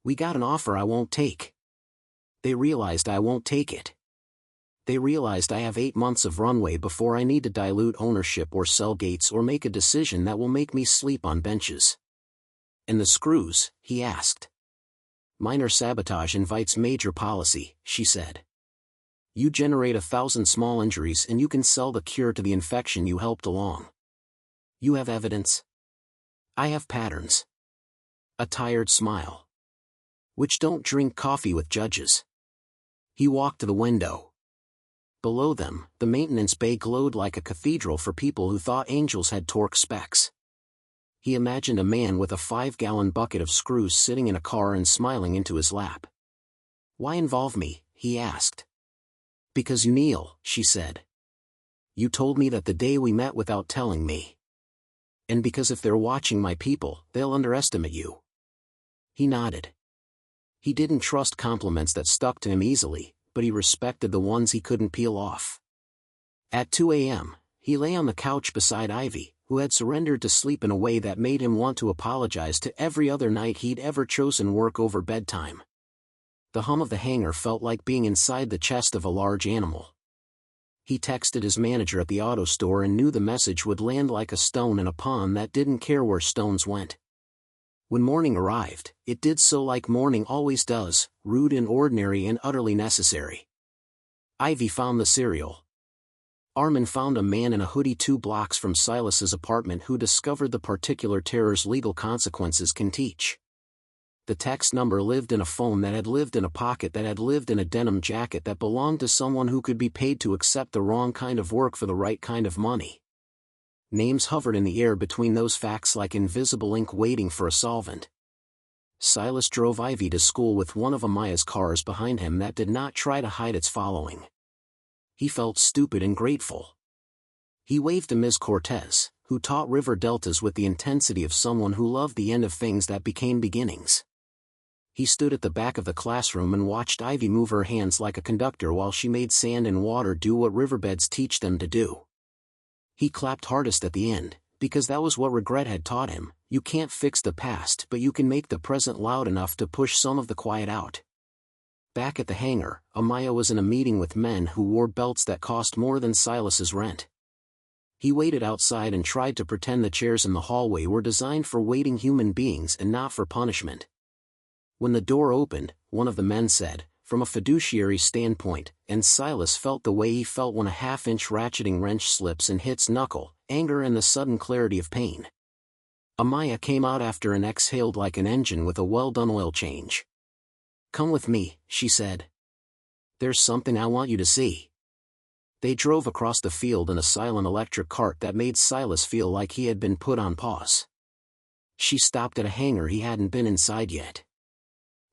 We got an offer I won't take. They realized I won't take it. They realized I have 8 months of runway before I need to dilute ownership or sell Gates or make a decision that will make me sleep on benches. And the screws, he asked. Minor sabotage invites major policy, she said. You generate 1,000 small injuries and you can sell the cure to the infection you helped along. You have evidence? I have patterns. A tired smile. Which don't drink coffee with judges. He walked to the window. Below them, the maintenance bay glowed like a cathedral for people who thought angels had torque specs. He imagined a man with a 5-gallon bucket of screws sitting in a car and smiling into his lap. Why involve me? He asked. Because you kneel, she said. You told me that the day we met without telling me. And because if they're watching my people, they'll underestimate you. He nodded. He didn't trust compliments that stuck to him easily, but he respected the ones he couldn't peel off. At 2 a.m., he lay on the couch beside Ivy, who had surrendered to sleep in a way that made him want to apologize to every other night he'd ever chosen work over bedtime. The hum of the hangar felt like being inside the chest of a large animal. He texted his manager at the auto store and knew the message would land like a stone in a pond that didn't care where stones went. When morning arrived, it did so like morning always does, rude and ordinary and utterly necessary. Ivy found the cereal. Armin found a man in a hoodie 2 blocks from Silas's apartment who discovered the particular terrors legal consequences can teach. The text number lived in a phone that had lived in a pocket that had lived in a denim jacket that belonged to someone who could be paid to accept the wrong kind of work for the right kind of money. Names hovered in the air between those facts like invisible ink waiting for a solvent. Silas drove Ivy to school with one of Amaya's cars behind him that did not try to hide its following. He felt stupid and grateful. He waved to Ms. Cortez, who taught river deltas with the intensity of someone who loved the end of things that became beginnings. He stood at the back of the classroom and watched Ivy move her hands like a conductor while she made sand and water do what riverbeds teach them to do. He clapped hardest at the end, because that was what regret had taught him. You can't fix the past, but you can make the present loud enough to push some of the quiet out. Back at the hangar, Amaya was in a meeting with men who wore belts that cost more than Silas's rent. He waited outside and tried to pretend the chairs in the hallway were designed for waiting human beings and not for punishment. When the door opened, one of the men said, from a fiduciary standpoint, and Silas felt the way he felt when a half-inch ratcheting wrench slips and hits knuckle, anger and the sudden clarity of pain. Amaya came out after and exhaled like an engine with a well-done oil change. Come with me, she said. There's something I want you to see. They drove across the field in a silent electric cart that made Silas feel like he had been put on pause. She stopped at a hangar he hadn't been inside yet.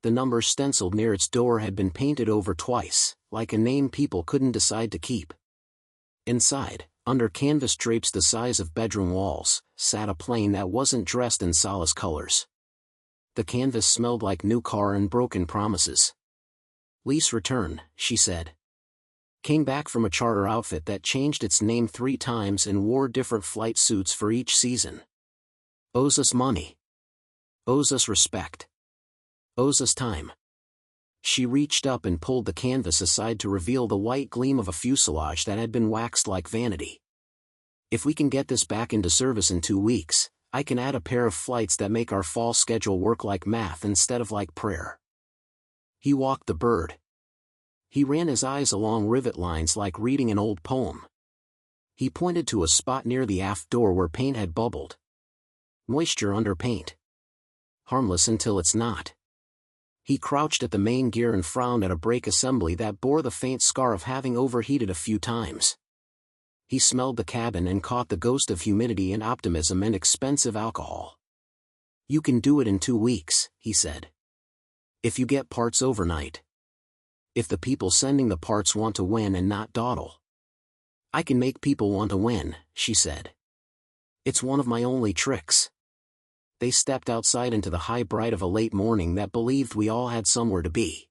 The number stenciled near its door had been painted over twice, like a name people couldn't decide to keep. Inside, under canvas drapes the size of bedroom walls, sat a plane that wasn't dressed in Solace colors. The canvas smelled like new car and broken promises. Lease return, she said. Came back from a charter outfit that changed its name 3 times and wore different flight suits for each season. Owes us money. Owes us respect. Owes us time. She reached up and pulled the canvas aside to reveal the white gleam of a fuselage that had been waxed like vanity. If we can get this back into service in 2 weeks, I can add a pair of flights that make our fall schedule work like math instead of like prayer. He walked the bird. He ran his eyes along rivet lines like reading an old poem. He pointed to a spot near the aft door where paint had bubbled. Moisture under paint. Harmless until it's not. He crouched at the main gear and frowned at a brake assembly that bore the faint scar of having overheated a few times. He smelled the cabin and caught the ghost of humidity and optimism and expensive alcohol. "You can do it in 2 weeks," he said. "If you get parts overnight. If the people sending the parts want to win and not dawdle." "I can make people want to win," she said. "It's one of my only tricks." They stepped outside into the high bright of a late morning that believed we all had somewhere to be.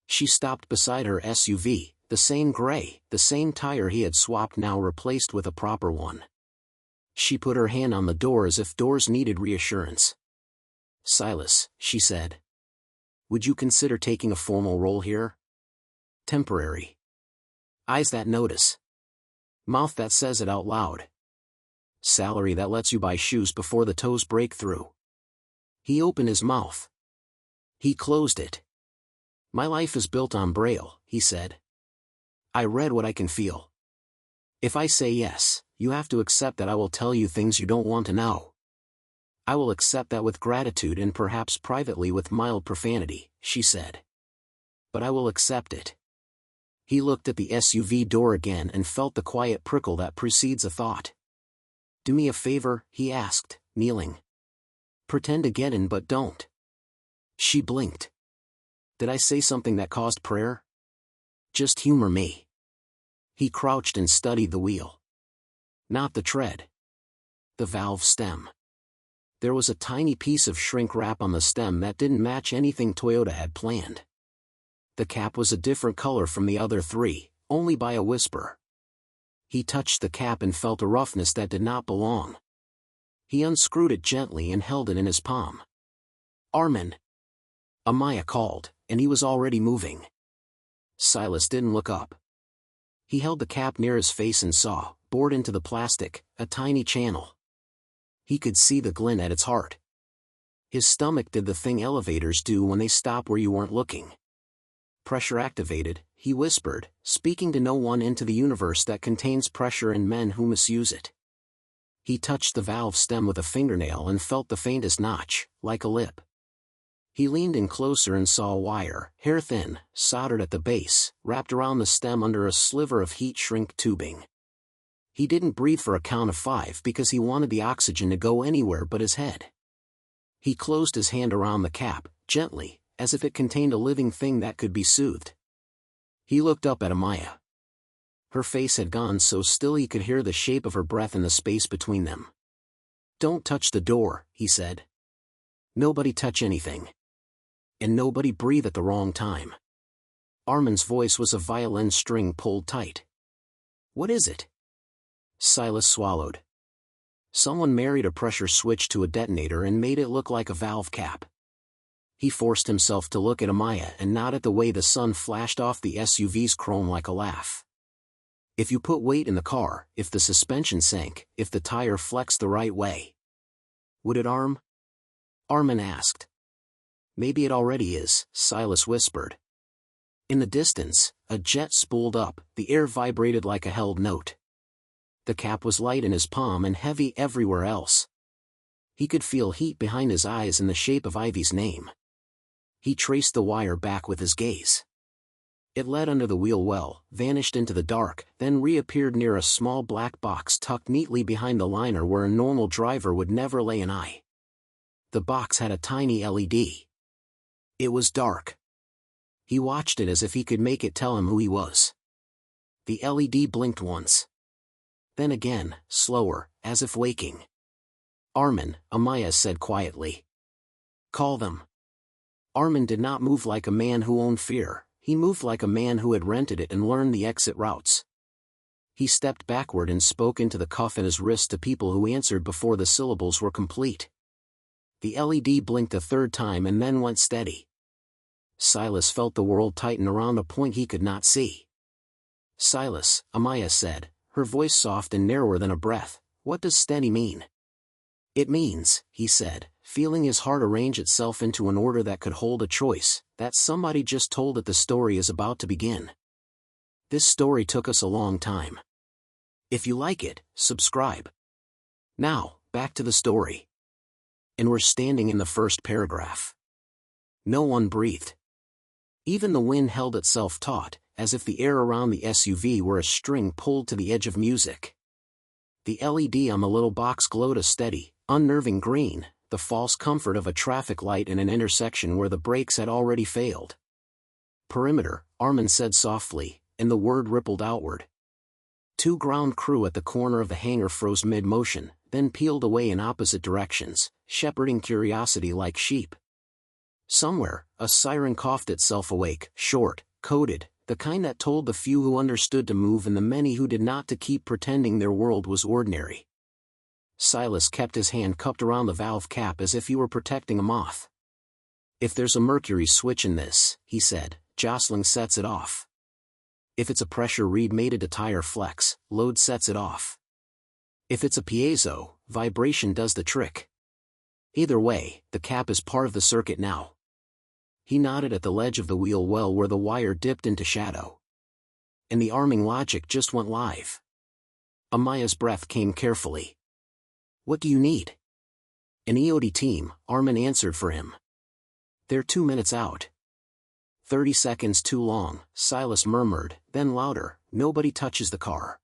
She stopped beside her SUV, the same gray, the same tire he had swapped now replaced with a proper one. She put her hand on the door as if doors needed reassurance. "Silas," she said. "Would you consider taking a formal role here? Temporary. Eyes that notice. Mouth that says it out loud. Salary that lets you buy shoes before the toes break through." He opened his mouth. He closed it. "My life is built on Braille," he said. "I read what I can feel. If I say yes, you have to accept that I will tell you things you don't want to know. I will accept that with gratitude and perhaps privately with mild profanity," she said. "But I will accept it." He looked at the SUV door again and felt the quiet prickle that precedes a thought. "Do me a favor," he asked, kneeling. "Pretend to get in but don't." She blinked. "Did I say something that caused prayer? Just humor me." He crouched and studied the wheel. Not the tread. The valve stem. There was a tiny piece of shrink wrap on the stem that didn't match anything Toyota had planned. The cap was a different color from the other 3, only by a whisper. He touched the cap and felt a roughness that did not belong. He unscrewed it gently and held it in his palm. "Armin!" Amaya called, and he was already moving. Silas didn't look up. He held the cap near his face and saw, bored into the plastic, a tiny channel. He could see the glint at its heart. His stomach did the thing elevators do when they stop where you weren't looking. "Pressure activated," he whispered, speaking to no one into the universe that contains pressure and men who misuse it. He touched the valve stem with a fingernail and felt the faintest notch, like a lip. He leaned in closer and saw a wire, hair-thin, soldered at the base, wrapped around the stem under a sliver of heat-shrink tubing. He didn't breathe for a count of 5 because he wanted the oxygen to go anywhere but his head. He closed his hand around the cap, gently, as if it contained a living thing that could be soothed. He looked up at Amaya. Her face had gone so still he could hear the shape of her breath in the space between them. "Don't touch the door," he said. "Nobody touch anything. And nobody breathe at the wrong time." Armin's voice was a violin string pulled tight. "What is it?" Silas swallowed. "Someone married a pressure switch to a detonator and made it look like a valve cap." He forced himself to look at Amaya and not at the way the sun flashed off the SUV's chrome like a laugh. "If you put weight in the car, if the suspension sank, if the tire flexed the right way, would it arm?" Armin asked. "Maybe it already is," Silas whispered. In the distance, a jet spooled up, the air vibrated like a held note. The cap was light in his palm and heavy everywhere else. He could feel heat behind his eyes and the shape of Ivy's name. He traced the wire back with his gaze. It led under the wheel well, vanished into the dark, then reappeared near a small black box tucked neatly behind the liner where a normal driver would never lay an eye. The box had a tiny LED. It was dark. He watched it as if he could make it tell him who he was. The LED blinked once. Then again, slower, as if waking. "Armin," Amaya said quietly. "Call them." Armin did not move like a man who owned fear, he moved like a man who had rented it and learned the exit routes. He stepped backward and spoke into the cuff in his wrist to people who answered before the syllables were complete. The LED blinked a third time and then went steady. Silas felt the world tighten around a point he could not see. "Silas," Amaya said, her voice soft and narrower than a breath, "what does steady mean?" "It means," he said, feeling his heart arrange itself into an order that could hold a choice, "that somebody just told it the story is about to begin. This story took us a long time. If you like it, subscribe. Now, back to the story." And we're standing in the first paragraph. No one breathed. Even the wind held itself taut, as if the air around the SUV were a string pulled to the edge of music. The LED on the little box glowed a steady, unnerving green, the false comfort of a traffic light in an intersection where the brakes had already failed. "Perimeter," Armin said softly, and the word rippled outward. 2 ground crew at the corner of the hangar froze mid-motion, then peeled away in opposite directions, shepherding curiosity like sheep. Somewhere, a siren coughed itself awake, short, coded, the kind that told the few who understood to move and the many who did not to keep pretending their world was ordinary. Silas kept his hand cupped around the valve cap as if he were protecting a moth. "If there's a mercury switch in this," he said, "jostling sets it off. If it's a pressure read mated to tire flex, load sets it off. If it's a piezo, vibration does the trick. Either way, the cap is part of the circuit now." He nodded at the ledge of the wheel well where the wire dipped into shadow. And the arming logic just went live. Amaya's breath came carefully. "What do you need?" "An EOD team," Armin answered for him. "They're 2 minutes out." 30 seconds too long, Silas murmured, then louder, "Nobody touches the car.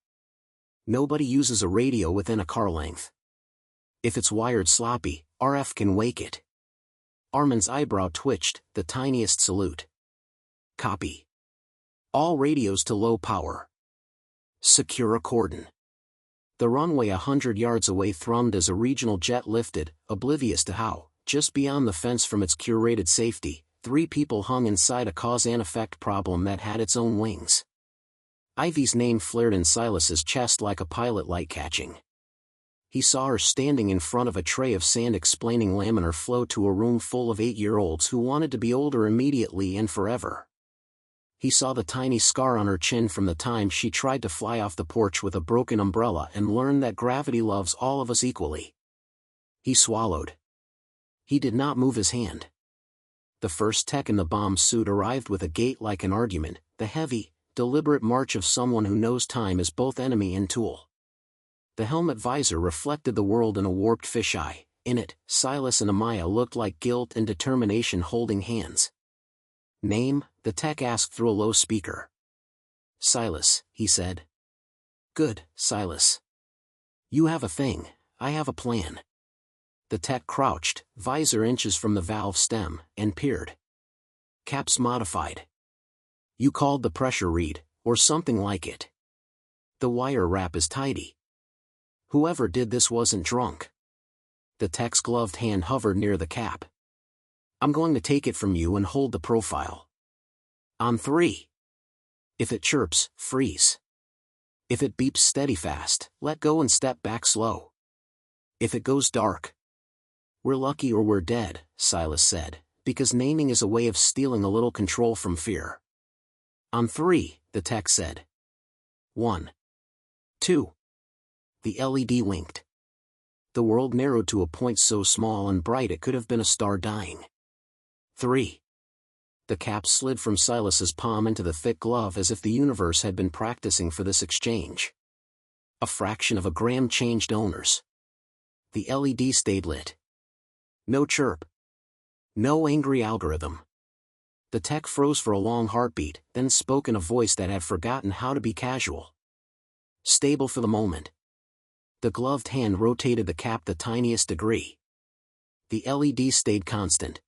Nobody uses a radio within a car length. If it's wired sloppy, RF can wake it." Armin's eyebrow twitched, the tiniest salute. "Copy. All radios to low power. Secure a cordon." The runway 100 yards away thrummed as a regional jet lifted, oblivious to how, just beyond the fence from its curated safety, 3 people hung inside a cause-and-effect problem that had its own wings. Ivy's name flared in Silas's chest like a pilot light catching. He saw her standing in front of a tray of sand explaining laminar flow to a room full of 8-year-olds who wanted to be older immediately and forever. He saw the tiny scar on her chin from the time she tried to fly off the porch with a broken umbrella and learned that gravity loves all of us equally. He swallowed. He did not move his hand. The first tech in the bomb suit arrived with a gait like an argument, the heavy, deliberate march of someone who knows time is both enemy and tool. The helmet visor reflected the world in a warped fisheye. In it, Silas and Amaya looked like guilt and determination holding hands. "Name?" the tech asked through a low speaker. "Silas," he said. "Good, Silas. You have a thing, I have a plan." The tech crouched, visor inches from the valve stem, and peered. "Caps modified. You called the pressure read, or something like it. The wire wrap is tidy. Whoever did this wasn't drunk." The tech's gloved hand hovered near the cap. "I'm going to take it from you and hold the profile. On 3. If it chirps, freeze. If it beeps steady fast, let go and step back slow. If it goes dark, we're lucky or we're dead," Silas said, because naming is a way of stealing a little control from fear. "On 3, the tech said. 1. 2. The LED winked. The world narrowed to a point so small and bright it could have been a star dying. 3. The cap slid from Silas's palm into the thick glove as if the universe had been practicing for this exchange. A fraction of a gram changed owners. The LED stayed lit. No chirp. No angry algorithm. The tech froze for a long heartbeat, then spoke in a voice that had forgotten how to be casual. Stable for the moment. The gloved hand rotated the cap the tiniest degree. The LED stayed constant.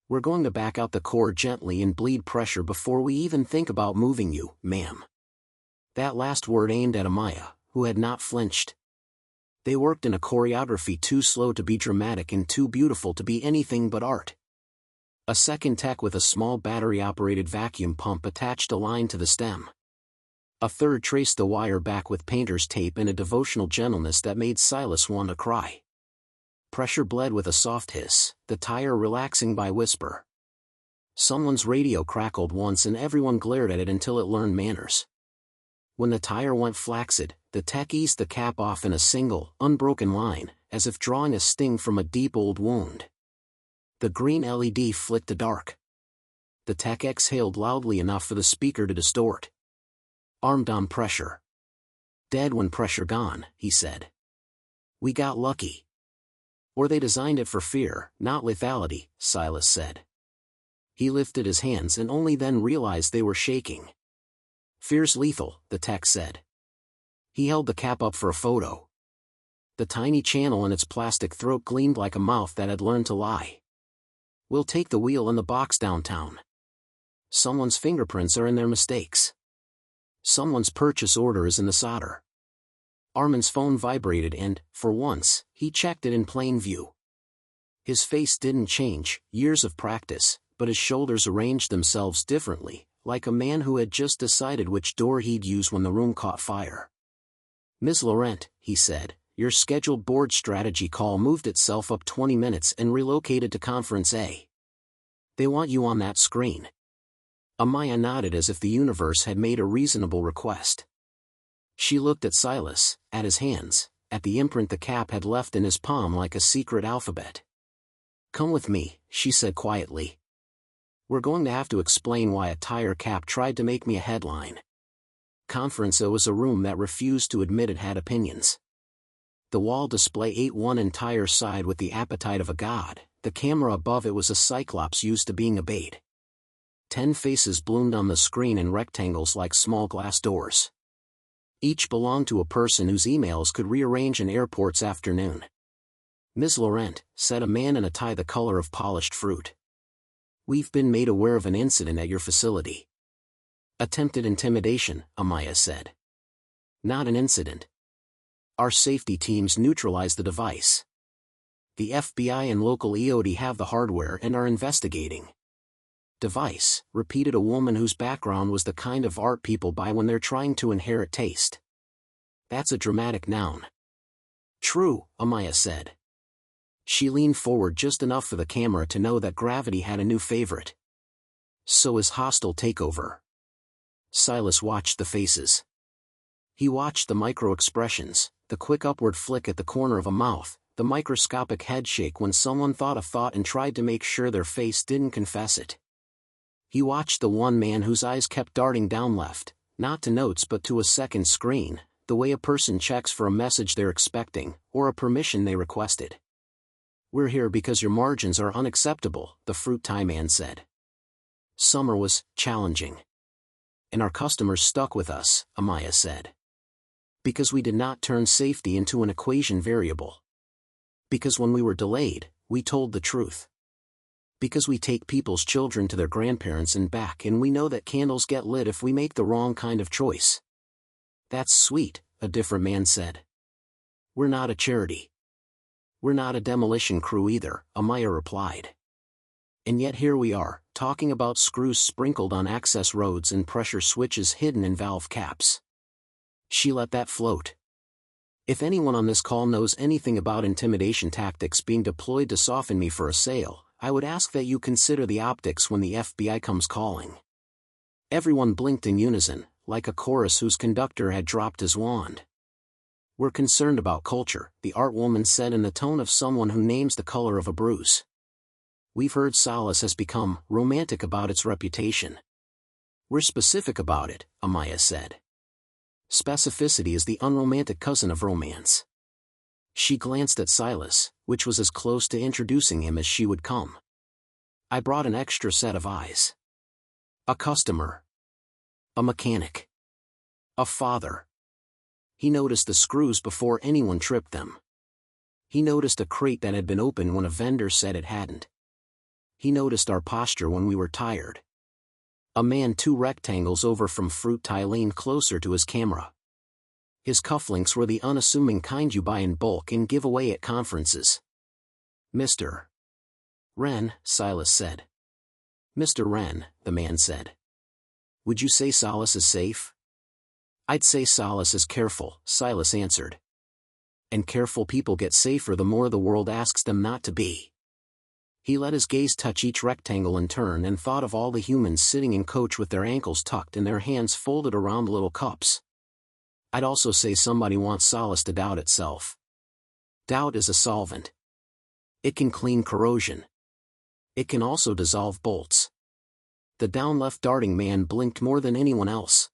We're going to back out the core gently and bleed pressure before we even think about moving you, ma'am. That last word aimed at Amaya, who had not flinched. They worked in a choreography too slow to be dramatic and too beautiful to be anything but art. A second tech with a small battery-operated vacuum pump attached a line to the stem. A third traced the wire back with painter's tape in a devotional gentleness that made Silas want to cry. Pressure bled with a soft hiss, the tire relaxing by whisper. Someone's radio crackled once and everyone glared at it until it learned manners. When the tire went flaccid, the tech eased the cap off in a single, unbroken line, as if drawing a sting from a deep old wound. The green LED flicked to dark. The tech exhaled loudly enough for the speaker to distort. Armed on pressure. Dead when pressure gone, he said. We got lucky. Or they designed it for fear, not lethality, Silas said. He lifted his hands and only then realized they were shaking. Fear's lethal, the tech said. He held the cap up for a photo. The tiny channel in its plastic throat gleamed like a mouth that had learned to lie. We'll take the wheel in the box downtown. Someone's fingerprints are in their mistakes. Someone's purchase order is in the solder. Armin's phone vibrated and, for once, he checked it in plain view. His face didn't change, years of practice, but his shoulders arranged themselves differently, like a man who had just decided which door he'd use when the room caught fire. "Ms. Laurent," he said, "your scheduled board strategy call moved itself up 20 minutes and relocated to Conference A. They want you on that screen." Amaya nodded as if the universe had made a reasonable request. She looked at Silas, at his hands, at the imprint the cap had left in his palm like a secret alphabet. "Come with me," she said quietly. "We're going to have to explain why a tire cap tried to make me a headline." Conference A was a room that refused to admit it had opinions. The wall display ate one entire side with the appetite of a god, the camera above it was a cyclops used to being a bait. 10 faces bloomed on the screen in rectangles like small glass doors. Each belonged to a person whose emails could rearrange an airport's afternoon. "Ms. Laurent," said a man in a tie the color of polished fruit. "We've been made aware of an incident at your facility." "Attempted intimidation," Amaya said. "Not an incident. Our safety teams neutralized the device. The FBI and local EOD have the hardware and are investigating." "Device," repeated a woman whose background was the kind of art people buy when they're trying to inherit taste. "That's a dramatic noun." "True," Amaya said. She leaned forward just enough for the camera to know that gravity had a new favorite. "So is hostile takeover." Silas watched the faces. He watched the micro-expressions, the quick upward flick at the corner of a mouth, the microscopic head shake when someone thought a thought and tried to make sure their face didn't confess it. He watched the one man whose eyes kept darting down left, not to notes but to a second screen, the way a person checks for a message they're expecting, or a permission they requested. "We're here because your margins are unacceptable," the fruit tie man said. Summer was challenging. "And our customers stuck with us," Amaya said. "Because we did not turn safety into an equation variable. Because when we were delayed, we told the truth. Because we take people's children to their grandparents and back and we know that candles get lit if we make the wrong kind of choice." "That's sweet," a different man said. "We're not a charity." "We're not a demolition crew either," Amaya replied. "And yet here we are, talking about screws sprinkled on access roads and pressure switches hidden in valve caps." She let that float. "If anyone on this call knows anything about intimidation tactics being deployed to soften me for a sale, I would ask that you consider the optics when the FBI comes calling." Everyone blinked in unison, like a chorus whose conductor had dropped his wand. "We're concerned about culture," the art woman said in the tone of someone who names the color of a bruise. "We've heard Solace has become romantic about its reputation." "We're specific about it," Amaya said. "Specificity is the unromantic cousin of romance." She glanced at Silas, which was as close to introducing him as she would come. "I brought an extra set of eyes. A customer. A mechanic. A father." He noticed the screws before anyone tripped them. He noticed a crate that had been opened when a vendor said it hadn't. He noticed our posture when we were tired. A man 2 rectangles over from Fruit Tie leaned closer to his camera. His cufflinks were the unassuming kind you buy in bulk and give away at conferences. "Mr. Wren," Silas said. "Mr. Wren," the man said. "Would you say Solace is safe?" "I'd say Solace is careful," Silas answered. "And careful people get safer the more the world asks them not to be." He let his gaze touch each rectangle in turn and thought of all the humans sitting in coach with their ankles tucked and their hands folded around little cups. "I'd also say somebody wants Solace to doubt itself. Doubt is a solvent. It can clean corrosion. It can also dissolve bolts." The down left darting man blinked more than anyone else.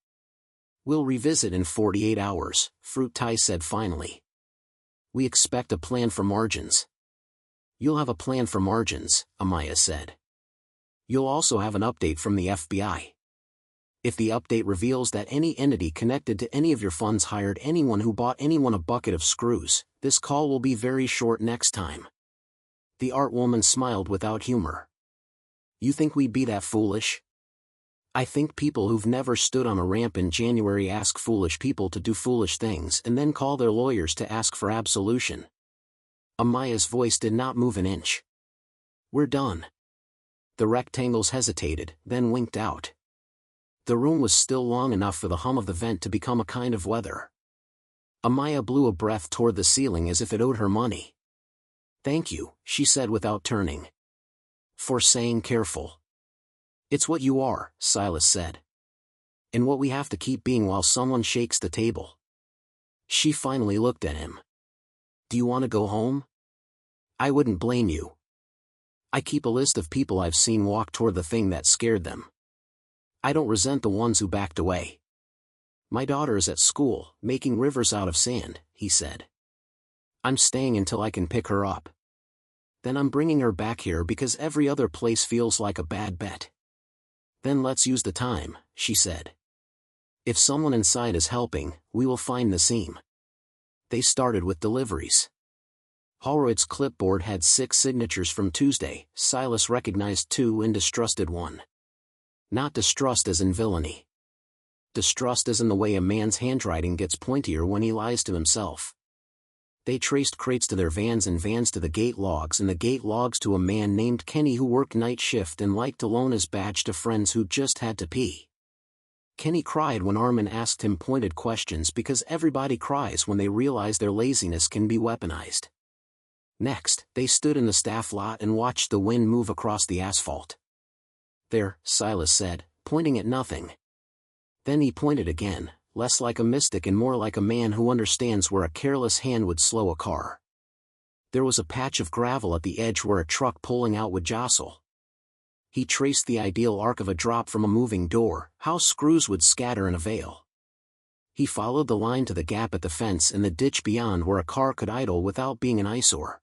"We'll revisit in 48 hours, Fruit Tie said finally. "We expect a plan for margins." "You'll have a plan for margins," Amaya said. "You'll also have an update from the FBI." If the update reveals that any entity connected to any of your funds hired anyone who bought anyone a bucket of screws, this call will be very short next time. The art woman smiled without humor. You think we'd be that foolish? I think people who've never stood on a ramp in January ask foolish people to do foolish things and then call their lawyers to ask for absolution. Amaya's voice did not move an inch. We're done. The rectangles hesitated, then winked out. The room was still long enough for the hum of the vent to become a kind of weather. Amaya blew a breath toward the ceiling as if it owed her money. Thank you, she said without turning. For saying careful. It's what you are, Silas said. And what we have to keep being while someone shakes the table. She finally looked at him. Do you want to go home? I wouldn't blame you. I keep a list of people I've seen walk toward the thing that scared them. I don't resent the ones who backed away. My daughter is at school, making rivers out of sand, he said. I'm staying until I can pick her up. Then I'm bringing her back here because every other place feels like a bad bet. Then let's use the time, she said. If someone inside is helping, we will find the seam. They started with deliveries. Holroyd's clipboard had 6 signatures from Tuesday. Silas recognized 2 and distrusted 1. Not distrust as in villainy. Distrust as in the way a man's handwriting gets pointier when he lies to himself. They traced crates to their vans and vans to the gate logs and the gate logs to a man named Kenny who worked night shift and liked to loan his badge to friends who just had to pee. Kenny cried when Armin asked him pointed questions because everybody cries when they realize their laziness can be weaponized. Next, they stood in the staff lot and watched the wind move across the asphalt. There, Silas said, pointing at nothing. Then he pointed again, less like a mystic and more like a man who understands where a careless hand would slow a car. There was a patch of gravel at the edge where a truck pulling out would jostle. He traced the ideal arc of a drop from a moving door, how screws would scatter in a veil. He followed the line to the gap at the fence and the ditch beyond where a car could idle without being an eyesore.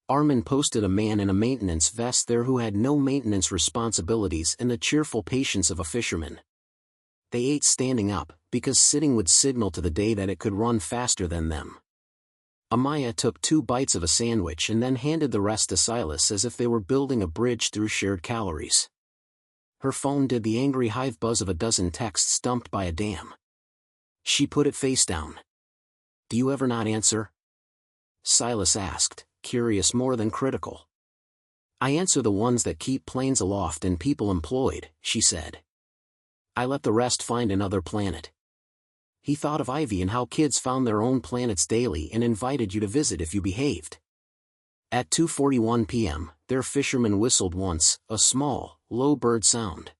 Armin posted a man in a maintenance vest there who had no maintenance responsibilities and the cheerful patience of a fisherman. They ate standing up, because sitting would signal to the day that it could run faster than them. Amaya took 2 bites of a sandwich and then handed the rest to Silas as if they were building a bridge through shared calories. Her phone did the angry hive buzz of a dozen texts dumped by a dam. She put it face down. Do you ever not answer? Silas asked, curious more than critical. I answer the ones that keep planes aloft and people employed, she said. I let the rest find another planet. He thought of Ivy and how kids found their own planets daily and invited you to visit if you behaved. At 2:41 p.m., their fisherman whistled once, a small, low bird sound.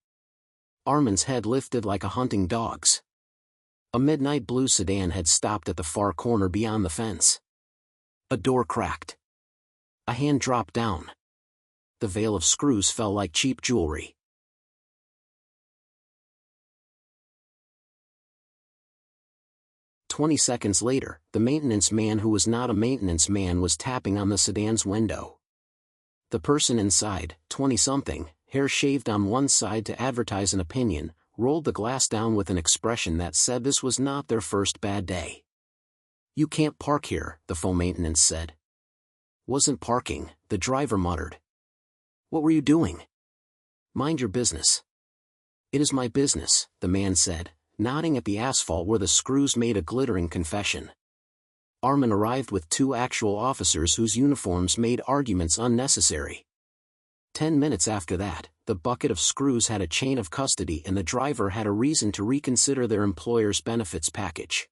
Armin's head lifted like a hunting dog's. A midnight blue sedan had stopped at the far corner beyond the fence. A door cracked. A hand dropped down. The veil of screws fell like cheap jewelry. 20 seconds later, the maintenance man who was not a maintenance man was tapping on the sedan's window. The person inside, 20-something, hair shaved on one side to advertise an opinion, rolled the glass down with an expression that said this was not their first bad day. You can't park here, the phone maintenance said. Wasn't parking, the driver muttered. What were you doing? Mind your business. It is my business, the man said, nodding at the asphalt where the screws made a glittering confession. Armin arrived with 2 actual officers whose uniforms made arguments unnecessary. 10 minutes after that, the bucket of screws had a chain of custody and the driver had a reason to reconsider their employer's benefits package.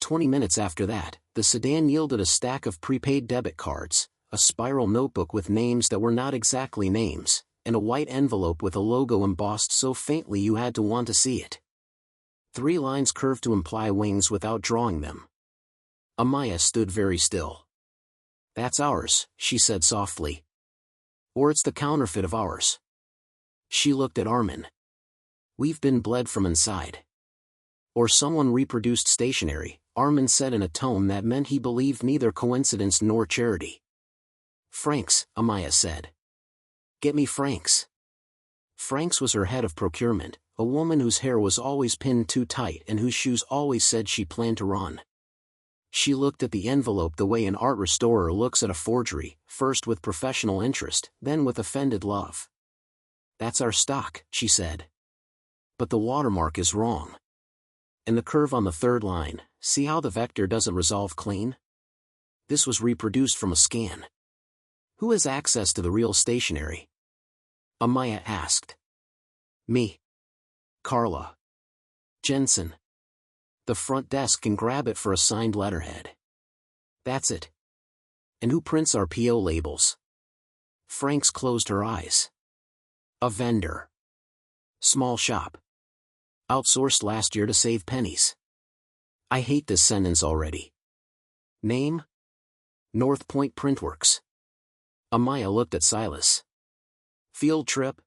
20 minutes after that, the sedan yielded a stack of prepaid debit cards, a spiral notebook with names that were not exactly names, and a white envelope with a logo embossed so faintly you had to want to see it. 3 lines curved to imply wings without drawing them. Amaya stood very still. That's ours, she said softly. Or it's the counterfeit of ours. She looked at Armin. We've been bled from inside. Or someone reproduced stationery, Armin said in a tone that meant he believed neither coincidence nor charity. Franks, Amaya said. Get me Franks. Franks was her head of procurement, a woman whose hair was always pinned too tight and whose shoes always said she planned to run. She looked at the envelope the way an art restorer looks at a forgery, first with professional interest, then with offended love. "That's our stock," she said. "But the watermark is wrong. And the curve on the third line, see how the vector doesn't resolve clean? This was reproduced from a scan. Who has access to the real stationery?" Amaya asked. "Me. Carla. Jensen. The front desk can grab it for a signed letterhead. That's it. And who prints our PO labels?" Franks closed her eyes. "A vendor. Small shop. Outsourced last year to save pennies." I hate this sentence already. "Name? North Point Printworks." Amaya looked at Silas. "Field trip?"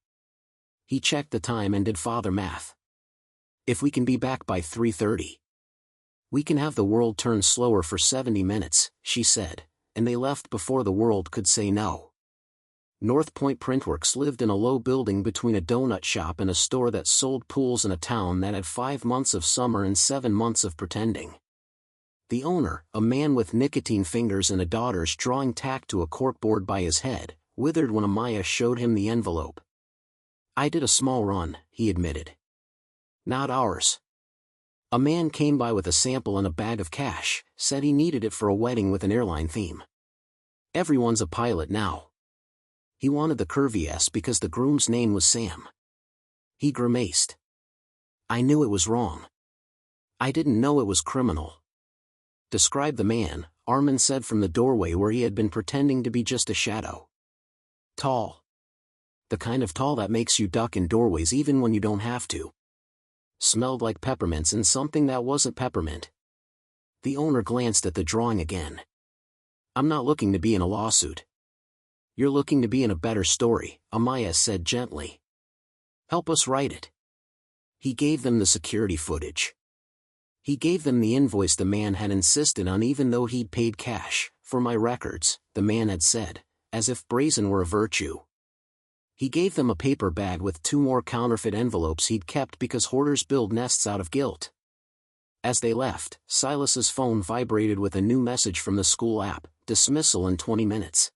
He checked the time and did father math. "If we can be back by 3:30. "We can have the world turn slower for 70 minutes, she said, and they left before the world could say no. North Point Printworks lived in a low building between a donut shop and a store that sold pools in a town that had 5 months of summer and 7 months of pretending. The owner, a man with nicotine fingers and a daughter's drawing tacked to a corkboard by his head, withered when Amaya showed him the envelope. "I did a small run," he admitted. "Not ours. A man came by with a sample and a bag of cash, said he needed it for a wedding with an airline theme. Everyone's a pilot now. He wanted the curvy S because the groom's name was Sam." He grimaced. "I knew it was wrong. I didn't know it was criminal." "Describe the man," Armin said from the doorway where he had been pretending to be just a shadow. "Tall. The kind of tall that makes you duck in doorways even when you don't have to. Smelled like peppermints and something that wasn't peppermint." The owner glanced at the drawing again. "I'm not looking to be in a lawsuit." "You're looking to be in a better story," Amaya said gently. "Help us write it." He gave them the security footage. He gave them the invoice the man had insisted on even though he'd paid cash. "For my records," the man had said, as if brazen were a virtue. He gave them a paper bag with 2 more counterfeit envelopes he'd kept because hoarders build nests out of guilt. As they left, Silas's phone vibrated with a new message from the school app: dismissal in 20 minutes.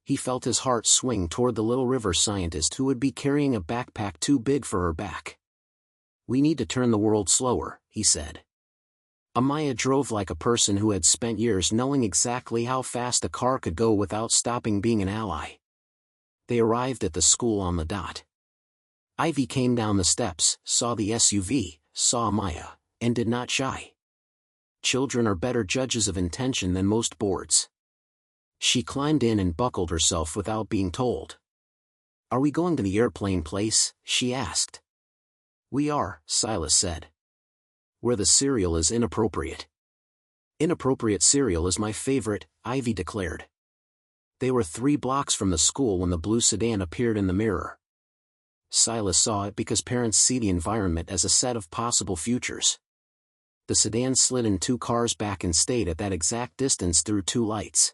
He felt his heart swing toward the Little River scientist who would be carrying a backpack too big for her back. "We need to turn the world slower," he said. Amaya drove like a person who had spent years knowing exactly how fast a car could go without stopping being an ally. They arrived at the school on the dot. Ivy came down the steps, saw the SUV, saw Amaya, and did not shy. Children are better judges of intention than most boards. She climbed in and buckled herself without being told. "Are we going to the airplane place?" she asked. "We are," Silas said. "Where the cereal is inappropriate." "Inappropriate cereal is my favorite," Ivy declared. They were 3 blocks from the school when the blue sedan appeared in the mirror. Silas saw it because parents see the environment as a set of possible futures. The sedan slid in 2 cars back and stayed at that exact distance through 2 lights.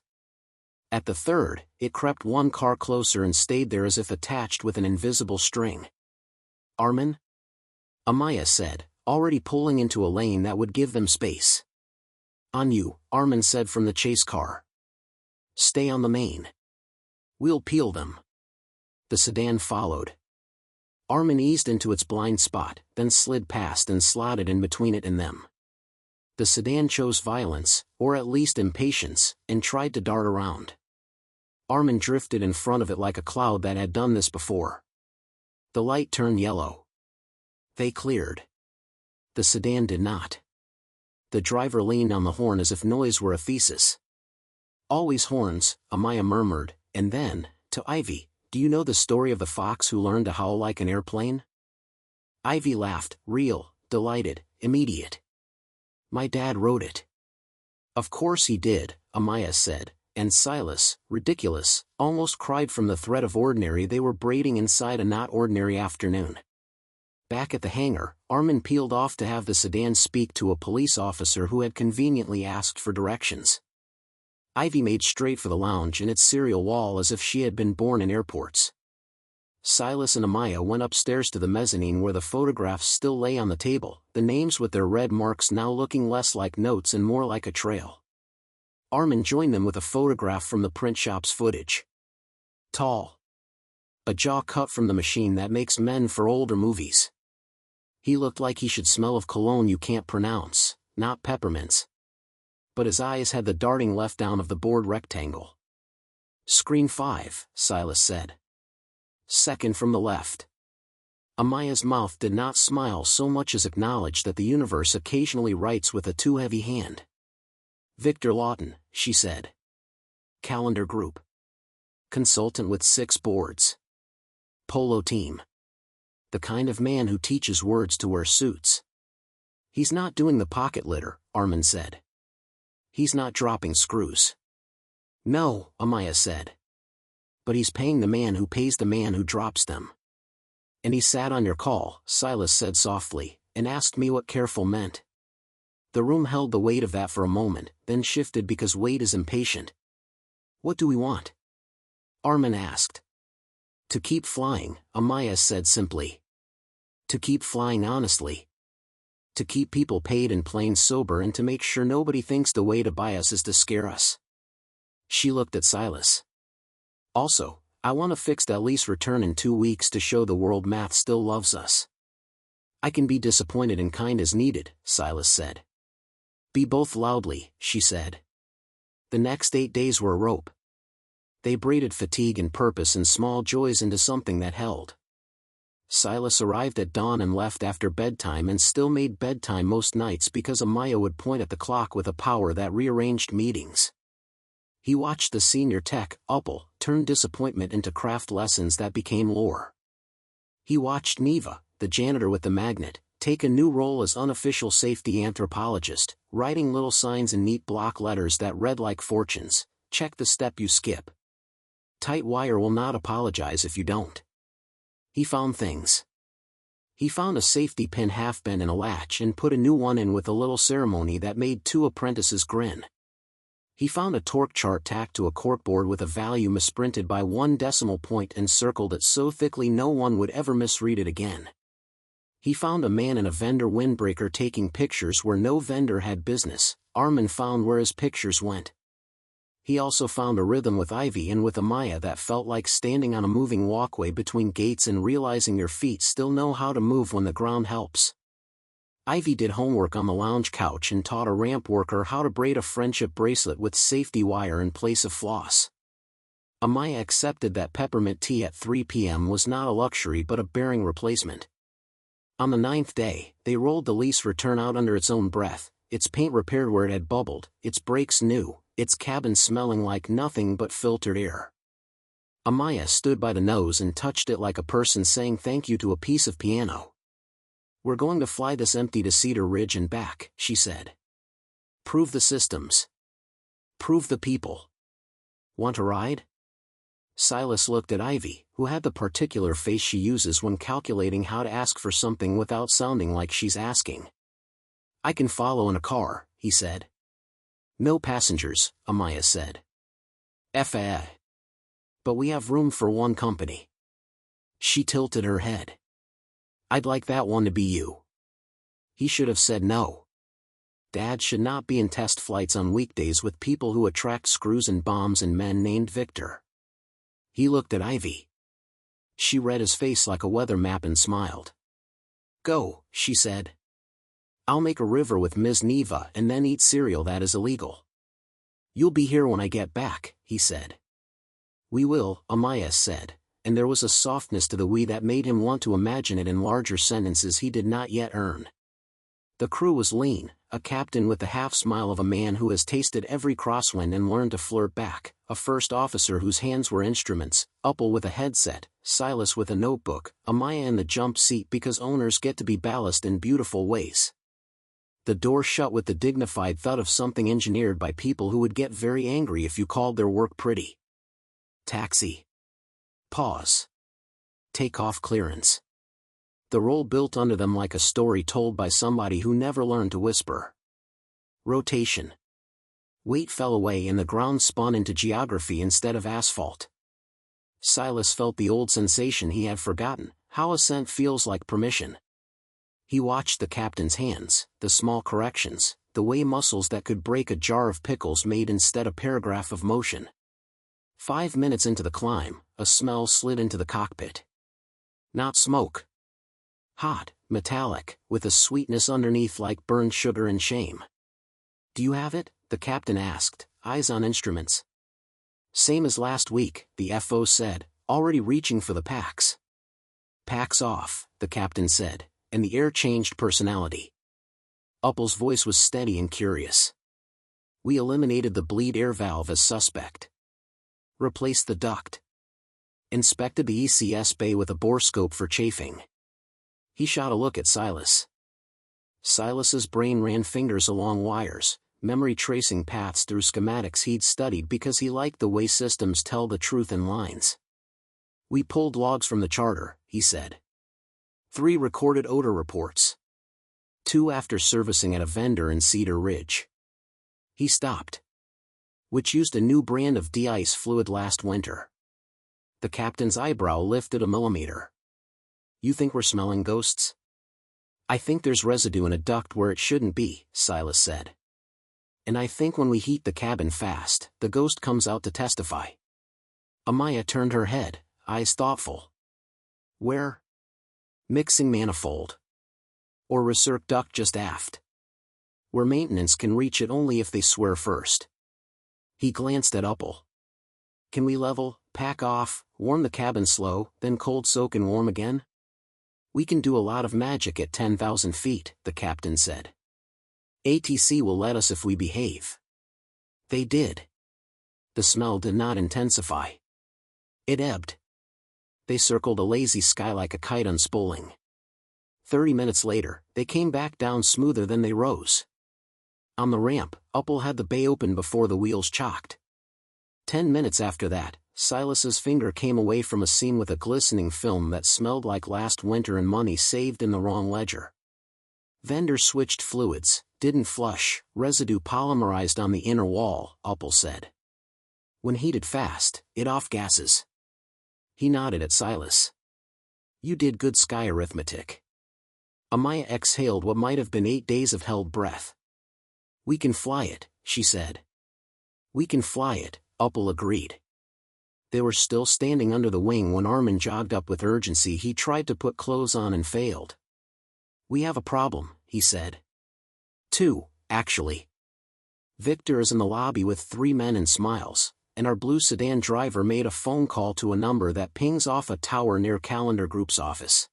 At the third, it crept 1 car closer and stayed there as if attached with an invisible string. "Armin?" Amaya said, already pulling into a lane that would give them space. "On you," Armin said from the chase car. "Stay on the main. We'll peel them." The sedan followed. Armin eased into its blind spot, then slid past and slotted in between it and them. The sedan chose violence, or at least impatience, and tried to dart around. Armin drifted in front of it like a cloud that had done this before. The light turned yellow. They cleared. The sedan did not. The driver leaned on the horn as if noise were a thesis. "Always horns," Amaya murmured, and then, to Ivy, "Do you know the story of the fox who learned to howl like an airplane?" Ivy laughed, real, delighted, immediate. "My dad wrote it." "Of course he did," Amaya said, and Silas, ridiculous, almost cried from the thread of ordinary they were braiding inside a not ordinary afternoon. Back at the hangar, Armin peeled off to have the sedan speak to a police officer who had conveniently asked for directions. Ivy made straight for the lounge and its serial wall as if she had been born in airports. Silas and Amaya went upstairs to the mezzanine where the photographs still lay on the table, the names with their red marks now looking less like notes and more like a trail. Armin joined them with a photograph from the print shop's footage. Tall. A jaw cut from the machine that makes men for older movies. He looked like he should smell of cologne you can't pronounce, not peppermints. But his eyes had the darting left down of the board rectangle. Screen 5, Silas said. Second from the left. Amaya's mouth did not smile so much as acknowledge that the universe occasionally writes with a too heavy hand. Victor Lawton, she said. Calendar group. Consultant with 6 boards. Polo team. The kind of man who teaches words to wear suits. He's not doing the pocket litter, Armin said. He's not dropping screws. No, Amaya said. But he's paying the man who pays the man who drops them. And he sat on your call, Silas said softly, and asked me what careful meant. The room held the weight of that for a moment, then shifted because Wade is impatient. What do we want? Armin asked. To keep flying, Amaya said simply. To keep flying honestly. To keep people paid and plain sober and to make sure nobody thinks the way to buy us is to scare us. She looked at Silas. Also, I want a fixed lease return in 2 weeks to show the world math still loves us. I can be disappointed and kind as needed, Silas said. Be both loudly, she said. The next 8 days were a rope. They braided fatigue and purpose and small joys into something that held. Silas arrived at dawn and left after bedtime and still made bedtime most nights because Amaya would point at the clock with a power that rearranged meetings. He watched the senior tech, Uppel, turn disappointment into craft lessons that became lore. He watched Neva, the janitor with the magnet, take a new role as unofficial safety anthropologist, writing little signs in neat block letters that read like fortunes, check the step you skip. Tight wire will not apologize if you don't. He found things. He found a safety pin half bent in a latch and put a new one in with a little ceremony that made 2 apprentices grin. He found a torque chart tacked to a corkboard with a value misprinted by 1 decimal point and circled it so thickly no one would ever misread it again. He found a man in a vendor windbreaker taking pictures where no vendor had business. Armin found where his pictures went. He also found a rhythm with Ivy and with Amaya that felt like standing on a moving walkway between gates and realizing your feet still know how to move when the ground helps. Ivy did homework on the lounge couch and taught a ramp worker how to braid a friendship bracelet with safety wire in place of floss. Amaya accepted that peppermint tea at 3 p.m. was not a luxury but a bearing replacement. On the 9th day, they rolled the lease return out under its own breath, its paint repaired where it had bubbled, its brakes new, its cabin smelling like nothing but filtered air. Amaya stood by the nose and touched it like a person saying thank you to a piece of piano. We're going to fly this empty to Cedar Ridge and back, she said. Prove the systems. Prove the people. Want a ride? Silas looked at Ivy, who had the particular face she uses when calculating how to ask for something without sounding like she's asking. I can follow in a car, he said. No passengers, Amaya said. FAA. But we have room for 1 company. She tilted her head. I'd like that one to be you. He should have said no. Dad should not be in test flights on weekdays with people who attract screws and bombs and men named Victor. He looked at Ivy. She read his face like a weather map and smiled. Go, she said. I'll make a river with Ms. Neva and then eat cereal that is illegal. You'll be here when I get back, he said. We will, Amaya said, and there was a softness to the we that made him want to imagine it in larger sentences he did not yet earn. The crew was lean, a captain with the half-smile of a man who has tasted every crosswind and learned to flirt back, a first officer whose hands were instruments, Uppel with a headset, Silas with a notebook, Amaya in the jump seat because owners get to be ballast in beautiful ways. The door shut with the dignified thud of something engineered by people who would get very angry if you called their work pretty. Taxi. Pause. Takeoff clearance. The roll built under them like a story told by somebody who never learned to whisper. Rotation. Weight fell away and the ground spun into geography instead of asphalt. Silas felt the old sensation he had forgotten, how assent feels like permission. He watched the captain's hands, the small corrections, the way muscles that could break a jar of pickles made instead a paragraph of motion. 5 minutes into the climb, a smell slid into the cockpit. Not smoke. Hot, metallic, with a sweetness underneath like burned sugar and shame. "Do you have it?" the captain asked, eyes on instruments. "Same as last week," the FO said, already reaching for the packs. "Packs off," the captain said, and the air changed personality. Upple's voice was steady and curious. "We eliminated the bleed air valve as suspect. Replaced the duct. Inspected the ECS bay with a borescope for chafing." He shot a look at Silas. Silas's brain ran fingers along wires, memory tracing paths through schematics he'd studied because he liked the way systems tell the truth in lines. "We pulled logs from the charter," he said. 3 recorded odor reports. 2 after servicing at a vendor in Cedar Ridge. He stopped. "Which used a new brand of de-ice fluid last winter." The captain's eyebrow lifted a millimeter. "You think we're smelling ghosts?" "I think there's residue in a duct where it shouldn't be," Silas said. "And I think when we heat the cabin fast, the ghost comes out to testify." Amaya turned her head, eyes thoughtful. "Where?" "Mixing manifold. Or recirc duct just aft. Where maintenance can reach it only if they swear first." He glanced at Upple. "Can we level, pack off, warm the cabin slow, then cold soak and warm again?" "We can do a lot of magic at 10,000 feet, the captain said. "ATC will let us if we behave." They did. The smell did not intensify. It ebbed. They circled a lazy sky like a kite unspoling. 30 minutes later, they came back down smoother than they rose. On the ramp, Upple had the bay open before the wheels chocked. 10 minutes after that, Silas's finger came away from a seam with a glistening film that smelled like last winter and money saved in the wrong ledger. "Vendor switched fluids, didn't flush, residue polymerized on the inner wall," Upple said. "When heated fast, it off gases." He nodded at Silas. "You did good sky arithmetic." Amaya exhaled what might have been 8 days of held breath. "We can fly it," she said. "We can fly it," Upple agreed. They were still standing under the wing when Armin jogged up with urgency. He tried to put clothes on and failed. "We have a problem," he said. 2, actually. Victor is in the lobby with 3 men and smiles, and our blue sedan driver made a phone call to a number that pings off a tower near Calendar Group's office.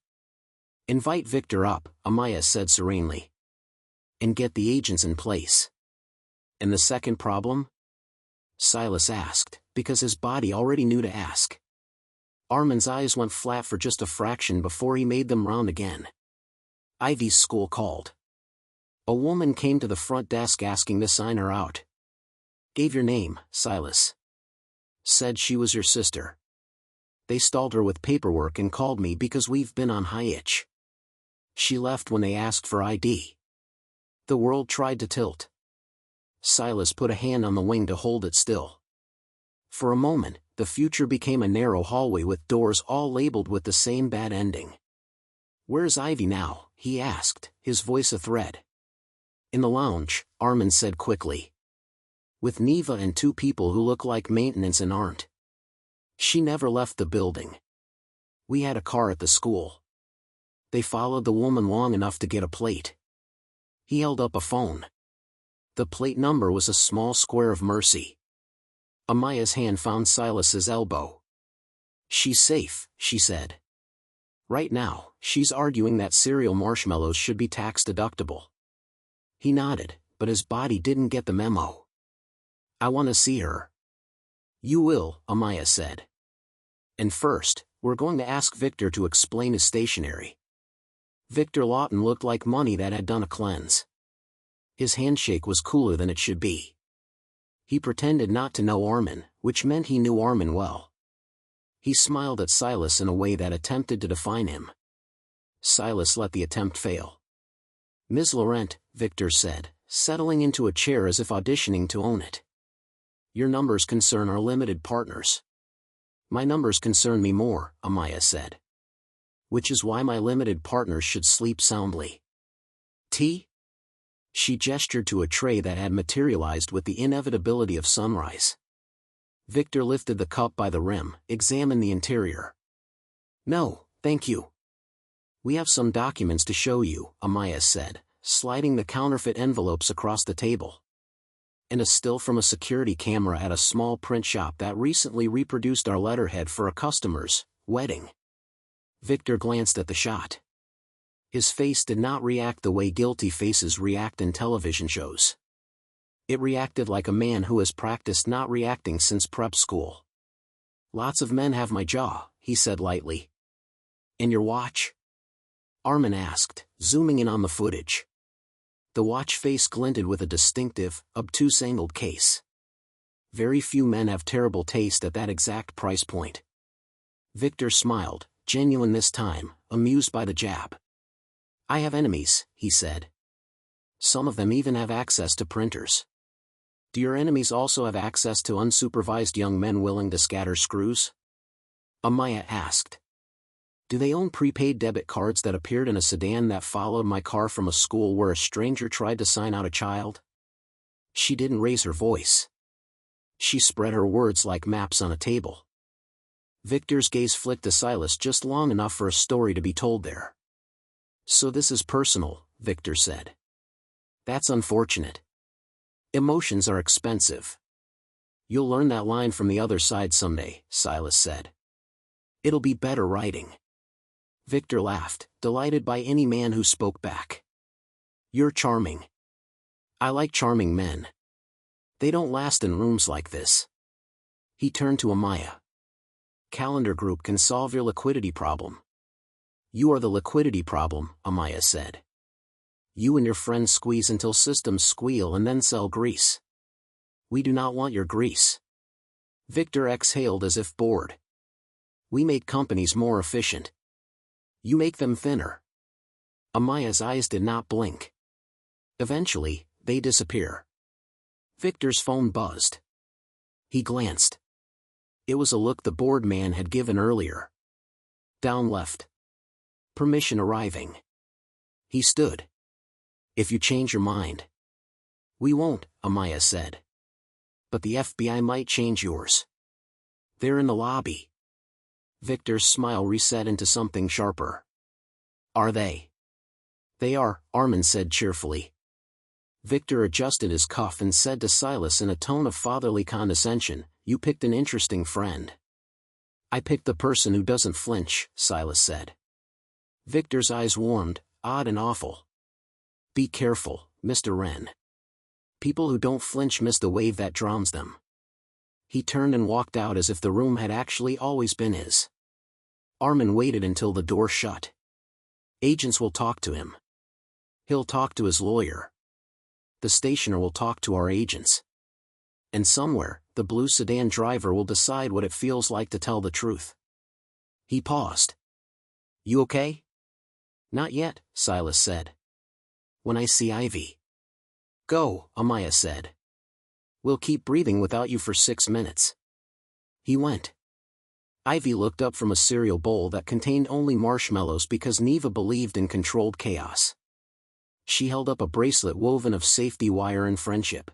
"Invite Victor up," Amaya said serenely. "And get the agents in place." "And the second problem?" Silas asked, because his body already knew to ask. Armin's eyes went flat for just a fraction before he made them round again. "Ivy's school called. A woman came to the front desk asking to sign her out. Gave your name, Silas. Said she was your sister. They stalled her with paperwork and called me because we've been on high itch. She left when they asked for ID. The world tried to tilt." Silas put a hand on the wing to hold it still. For a moment, the future became a narrow hallway with doors all labeled with the same bad ending. "Where's Ivy now?" he asked, his voice a thread. "In the lounge," Armin said quickly. "With Neva and 2 people who look like maintenance and aren't. She never left the building. We had a car at the school. They followed the woman long enough to get a plate." He held up a phone. The plate number was a small square of mercy. Amaya's hand found Silas's elbow. "She's safe," she said. "Right now, she's arguing that cereal marshmallows should be tax deductible." He nodded, but his body didn't get the memo. "I want to see her." "You will," Amaya said. "And first, we're going to ask Victor to explain his stationery." Victor Lawton looked like money that had done a cleanse. His handshake was cooler than it should be. He pretended not to know Armin, which meant he knew Armin well. He smiled at Silas in a way that attempted to define him. Silas let the attempt fail. "Ms. Laurent," Victor said, settling into a chair as if auditioning to own it. "Your numbers concern our limited partners. My numbers concern me more, Amaya said. Which is why my limited partners should sleep soundly. Tea? She gestured to a tray that had materialized with the inevitability of sunrise. Victor lifted the cup by the rim, examined the interior. No, thank you. We have some documents to show you, Amaya said, sliding the counterfeit envelopes across the table. And a still from a security camera at a small print shop that recently reproduced our letterhead for a customer's wedding. Victor glanced at the shot. His face did not react the way guilty faces react in television shows. It reacted like a man who has practiced not reacting since prep school. Lots of men have my jaw, he said lightly. And your watch? Armin asked, zooming in on the footage. The watch face glinted with a distinctive, obtuse angled case. Very few men have terrible taste at that exact price point. Victor smiled, genuine this time, amused by the jab. I have enemies, he said. Some of them even have access to printers. Do your enemies also have access to unsupervised young men willing to scatter screws? Amaya asked. Do they own prepaid debit cards that appeared in a sedan that followed my car from a school where a stranger tried to sign out a child? She didn't raise her voice. She spread her words like maps on a table. Victor's gaze flicked to Silas just long enough for a story to be told there. So this is personal, Victor said. That's unfortunate. Emotions are expensive. You'll learn that line from the other side someday, Silas said. It'll be better writing. Victor laughed, delighted by any man who spoke back. You're charming. I like charming men. They don't last in rooms like this. He turned to Amaya. Calendar Group can solve your liquidity problem. You are the liquidity problem, Amaya said. You and your friends squeeze until systems squeal and then sell grease. We do not want your grease. Victor exhaled as if bored. We make companies more efficient. You make them thinner. Amaya's eyes did not blink. Eventually, they disappear. Victor's phone buzzed. He glanced. It was a look the bored man had given earlier. Down left. Permission arriving. He stood. If you change your mind. We won't, Amaya said. But the FBI might change yours. They're in the lobby. Victor's smile reset into something sharper. Are they? They are, Armin said cheerfully. Victor adjusted his cuff and said to Silas in a tone of fatherly condescension, You picked an interesting friend. I picked the person who doesn't flinch, Silas said. Victor's eyes warmed, odd and awful. Be careful, Mr. Wren. People who don't flinch miss the wave that drowns them. He turned and walked out as if the room had actually always been his. Armin waited until the door shut. Agents will talk to him. He'll talk to his lawyer. The stationer will talk to our agents. And somewhere, the blue sedan driver will decide what it feels like to tell the truth. He paused. You okay? Not yet, Silas said. When I see Ivy. Go, Amaya said. We'll keep breathing without you for 6 minutes. He went. Ivy looked up from a cereal bowl that contained only marshmallows because Neva believed in controlled chaos. She held up a bracelet woven of safety wire and friendship.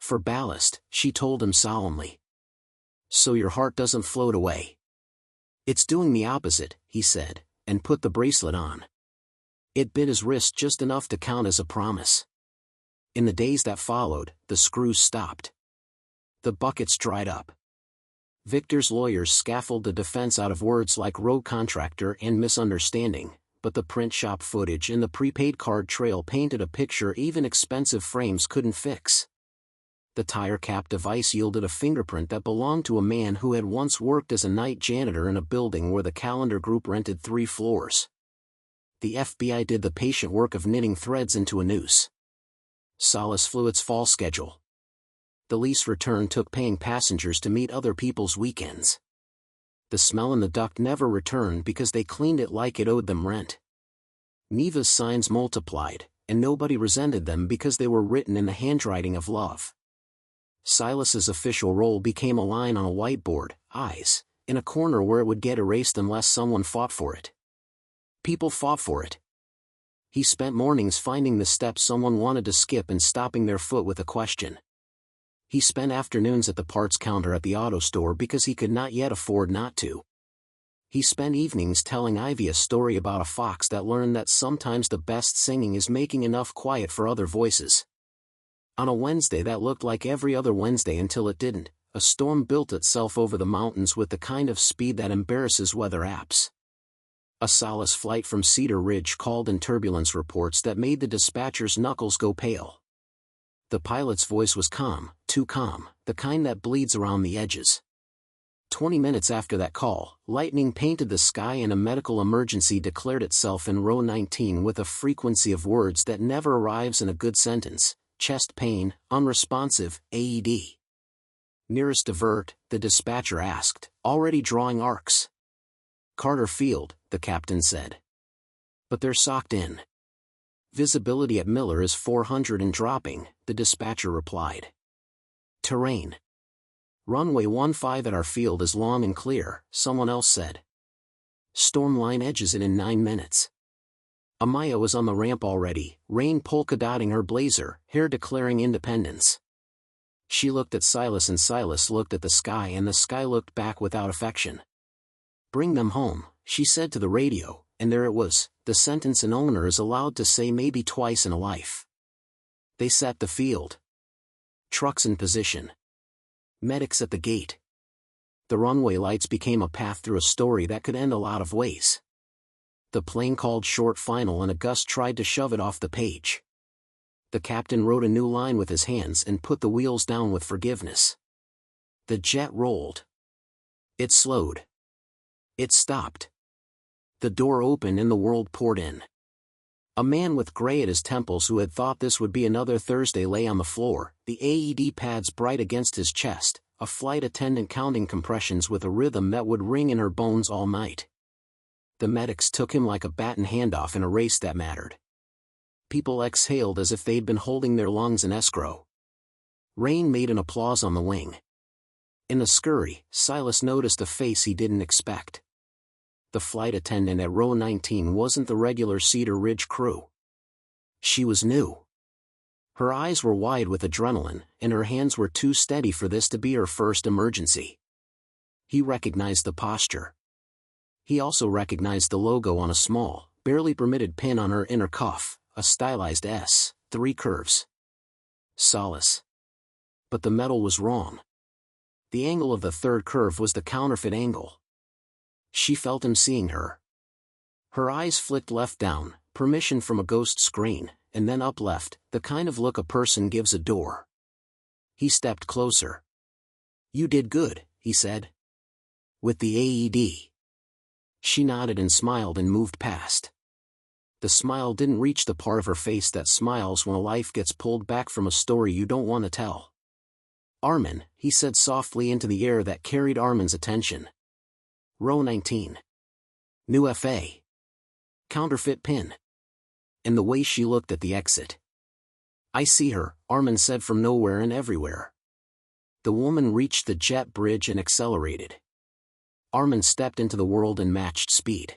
For ballast, she told him solemnly. So your heart doesn't float away. It's doing the opposite, he said, and put the bracelet on. It bit his wrist just enough to count as a promise. In the days that followed, the screws stopped. The buckets dried up. Victor's lawyers scaffolded the defense out of words like rogue contractor and misunderstanding, but the print shop footage and the prepaid card trail painted a picture even expensive frames couldn't fix. The tire cap device yielded a fingerprint that belonged to a man who had once worked as a night janitor in a building where the Calendar Group rented 3 floors. The FBI did the patient work of knitting threads into a noose. Solace flew its fall schedule. The lease return took paying passengers to meet other people's weekends. The smell in the duct never returned because they cleaned it like it owed them rent. Neva's signs multiplied, and nobody resented them because they were written in the handwriting of love. Silas's official role became a line on a whiteboard, eyes, in a corner where it would get erased unless someone fought for it. People fought for it. He spent mornings finding the steps someone wanted to skip and stopping their foot with a question. He spent afternoons at the parts counter at the auto store because he could not yet afford not to. He spent evenings telling Ivy a story about a fox that learned that sometimes the best singing is making enough quiet for other voices. On a Wednesday that looked like every other Wednesday until it didn't, a storm built itself over the mountains with the kind of speed that embarrasses weather apps. A Solace flight from Cedar Ridge called in turbulence reports that made the dispatcher's knuckles go pale. The pilot's voice was calm, too calm, the kind that bleeds around the edges. 20 minutes after that call, lightning painted the sky and a medical emergency declared itself in row 19 with a frequency of words that never arrives in a good sentence: chest pain, unresponsive, AED. Nearest divert, the dispatcher asked, already drawing arcs. Carter Field, the captain said. But they're socked in. Visibility at Miller is 400 and dropping, the dispatcher replied. Terrain. Runway 15 at our field is long and clear, someone else said. Storm line edges it in 9 minutes. Amaya was on the ramp already, rain polka-dotting her blazer, hair declaring independence. She looked at Silas and Silas looked at the sky and the sky looked back without affection. Bring them home, she said to the radio, and there it was, the sentence an owner is allowed to say maybe twice in a life. They set the field. Trucks in position. Medics at the gate. The runway lights became a path through a story that could end a lot of ways. The plane called short final and a gust tried to shove it off the page. The captain wrote a new line with his hands and put the wheels down with forgiveness. The jet rolled. It slowed. It stopped. The door opened and the world poured in. A man with gray at his temples who had thought this would be another Thursday lay on the floor, the AED pads bright against his chest, a flight attendant counting compressions with a rhythm that would ring in her bones all night. The medics took him like a baton handoff in a race that mattered. People exhaled as if they'd been holding their lungs in escrow. Rain made an applause on the wing. In the scurry, Silas noticed a face he didn't expect. The flight attendant at row 19 wasn't the regular Cedar Ridge crew. She was new. Her eyes were wide with adrenaline, and her hands were too steady for this to be her first emergency. He recognized the posture. He also recognized the logo on a small, barely permitted pin on her inner cuff, a stylized S, 3 curves. Solace. But the metal was wrong. The angle of the third curve was the counterfeit angle. She felt him seeing her. Her eyes flicked left down, permission from a ghost screen, and then up left, the kind of look a person gives a door. He stepped closer. You did good, he said. With the AED. She nodded and smiled and moved past. The smile didn't reach the part of her face that smiles when a life gets pulled back from a story you don't want to tell. Armin, he said softly into the air that carried Armin's attention. Row 19. New FA. Counterfeit pin. And the way she looked at the exit. I see her, Armin said from nowhere and everywhere. The woman reached the jet bridge and accelerated. Armin stepped into the world and matched speed.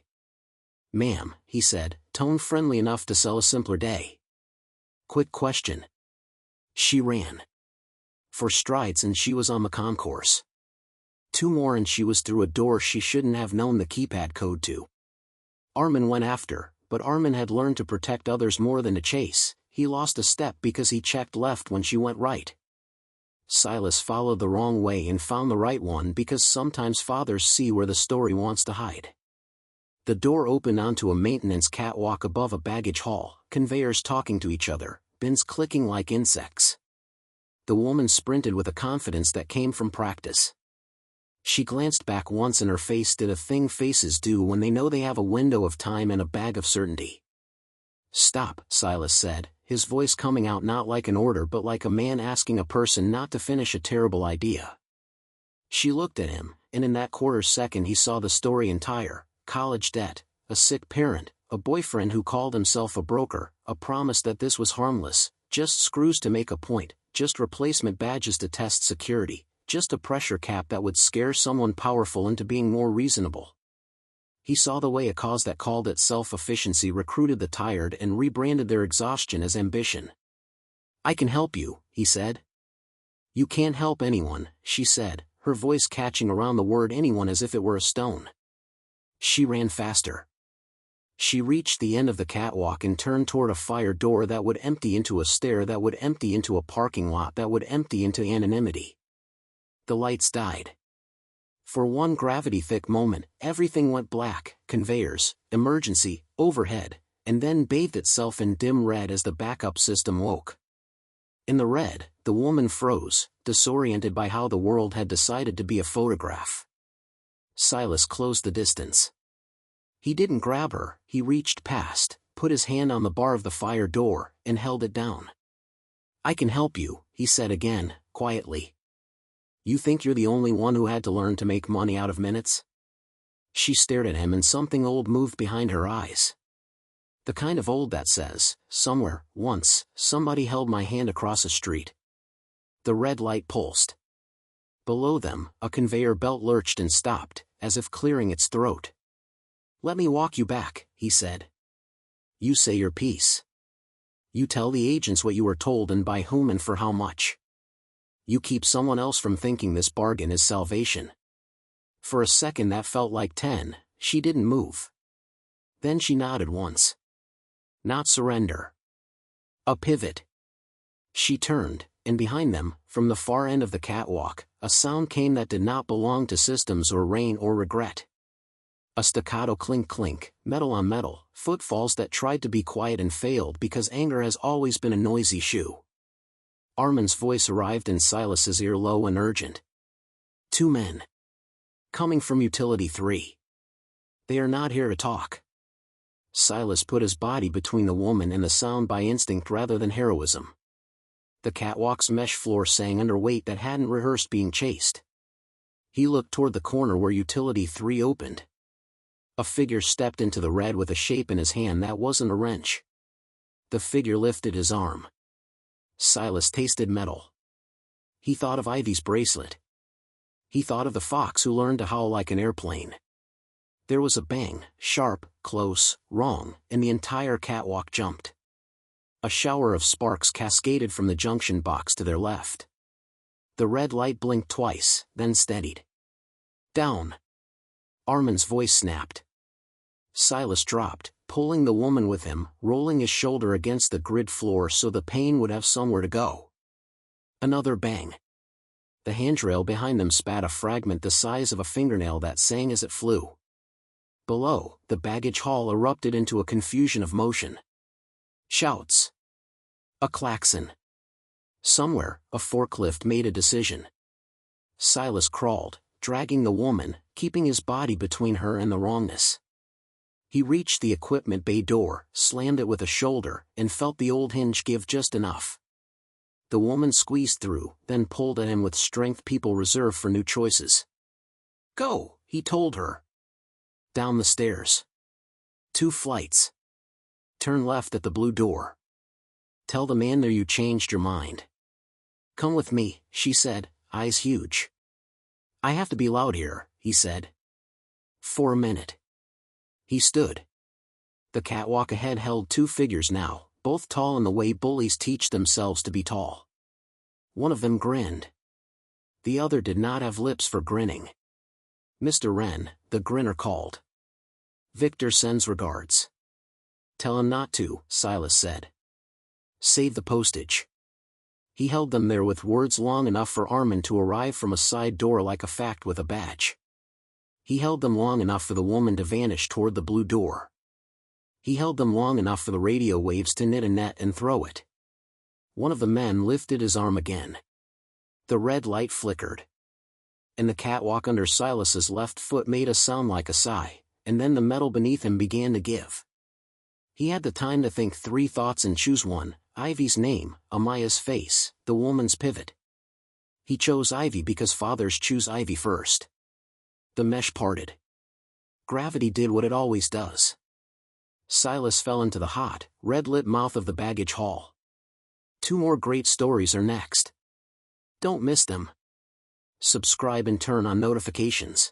Ma'am, he said, tone friendly enough to sell a simpler day. Quick question. She ran. For strides and she was on the concourse. 2 more and she was through a door she shouldn't have known the keypad code to. Armin went after, but Armin had learned to protect others more than to chase. He lost a step because he checked left when she went right. Silas followed the wrong way and found the right one because sometimes fathers see where the story wants to hide. The door opened onto a maintenance catwalk above a baggage hall, conveyors talking to each other, bins clicking like insects. The woman sprinted with a confidence that came from practice. She glanced back once and her face did a thing faces do when they know they have a window of time and a bag of certainty. Stop, Silas said, his voice coming out not like an order but like a man asking a person not to finish a terrible idea. She looked at him, and in that quarter second he saw the story entire: college debt, a sick parent, a boyfriend who called himself a broker, a promise that this was harmless, just screws to make a point, just replacement badges to test security, just a pressure cap that would scare someone powerful into being more reasonable. He saw the way a cause that called itself efficiency recruited the tired and rebranded their exhaustion as ambition. "I can help you," he said. "You can't help anyone," she said, her voice catching around the word anyone as if it were a stone. She ran faster. She reached the end of the catwalk and turned toward a fire door that would empty into a stair that would empty into a parking lot that would empty into anonymity. The lights died. For one gravity-thick moment, everything went black: conveyors, emergency, overhead, and then bathed itself in dim red as the backup system woke. In the red, the woman froze, disoriented by how the world had decided to be a photograph. Silas closed the distance. He didn't grab her, he reached past, put his hand on the bar of the fire door, and held it down. "I can help you," he said again, quietly. "You think you're the only one who had to learn to make money out of minutes?" She stared at him and something old moved behind her eyes. The kind of old that says, "Somewhere, once, somebody held my hand across a street." The red light pulsed. Below them, a conveyor belt lurched and stopped, as if clearing its throat. "Let me walk you back," he said. "You say your piece. You tell the agents what you were told and by whom and for how much. You keep someone else from thinking this bargain is salvation." For a second that felt like 10, she didn't move. Then she nodded once. Not surrender. A pivot. She turned, and behind them, from the far end of the catwalk, a sound came that did not belong to systems or rain or regret. A staccato clink-clink, metal on metal, footfalls that tried to be quiet and failed because anger has always been a noisy shoe. Armin's voice arrived in Silas's ear, low and urgent. "Two men. Coming from Utility 3. They are not here to talk." Silas put his body between the woman and the sound by instinct rather than heroism. The catwalk's mesh floor sang under weight that hadn't rehearsed being chased. He looked toward the corner where Utility 3 opened. A figure stepped into the red with a shape in his hand that wasn't a wrench. The figure lifted his arm. Silas tasted metal. He thought of Ivy's bracelet. He thought of the fox who learned to howl like an airplane. There was a bang, sharp, close, wrong, and the entire catwalk jumped. A shower of sparks cascaded from the junction box to their left. The red light blinked twice, then steadied. "Down!" Armin's voice snapped. Silas dropped, pulling the woman with him, rolling his shoulder against the grid floor so the pain would have somewhere to go. Another bang. The handrail behind them spat a fragment the size of a fingernail that sang as it flew. Below, the baggage hall erupted into a confusion of motion. Shouts. A klaxon. Somewhere, a forklift made a decision. Silas crawled, dragging the woman, keeping his body between her and the wrongness. He reached the equipment bay door, slammed it with a shoulder, and felt the old hinge give just enough. The woman squeezed through, then pulled at him with strength people reserve for new choices. "Go," he told her. Down the stairs. 2 flights. Turn left at the blue door. Tell the man there you changed your mind. "Come with me," she said, eyes huge. "I have to be loud here," he said. For a minute. He stood. The catwalk ahead held 2 figures now, both tall in the way bullies teach themselves to be tall. One of them grinned. The other did not have lips for grinning. "Mr. Wren," the grinner called. "Victor sends regards." "Tell him not to," Silas said. "Save the postage." He held them there with words long enough for Armin to arrive from a side door like a fact with a badge. He held them long enough for the woman to vanish toward the blue door. He held them long enough for the radio waves to knit a net and throw it. One of the men lifted his arm again. The red light flickered. And the catwalk under Silas's left foot made a sound like a sigh, and then the metal beneath him began to give. He had the time to think 3 thoughts and choose one: Ivy's name, Amaya's face, the woman's pivot. He chose Ivy because fathers choose Ivy first. The mesh parted. Gravity did what it always does. Silas fell into the hot, red-lit mouth of the baggage hall. 2 more great stories are next. Don't miss them. Subscribe and turn on notifications.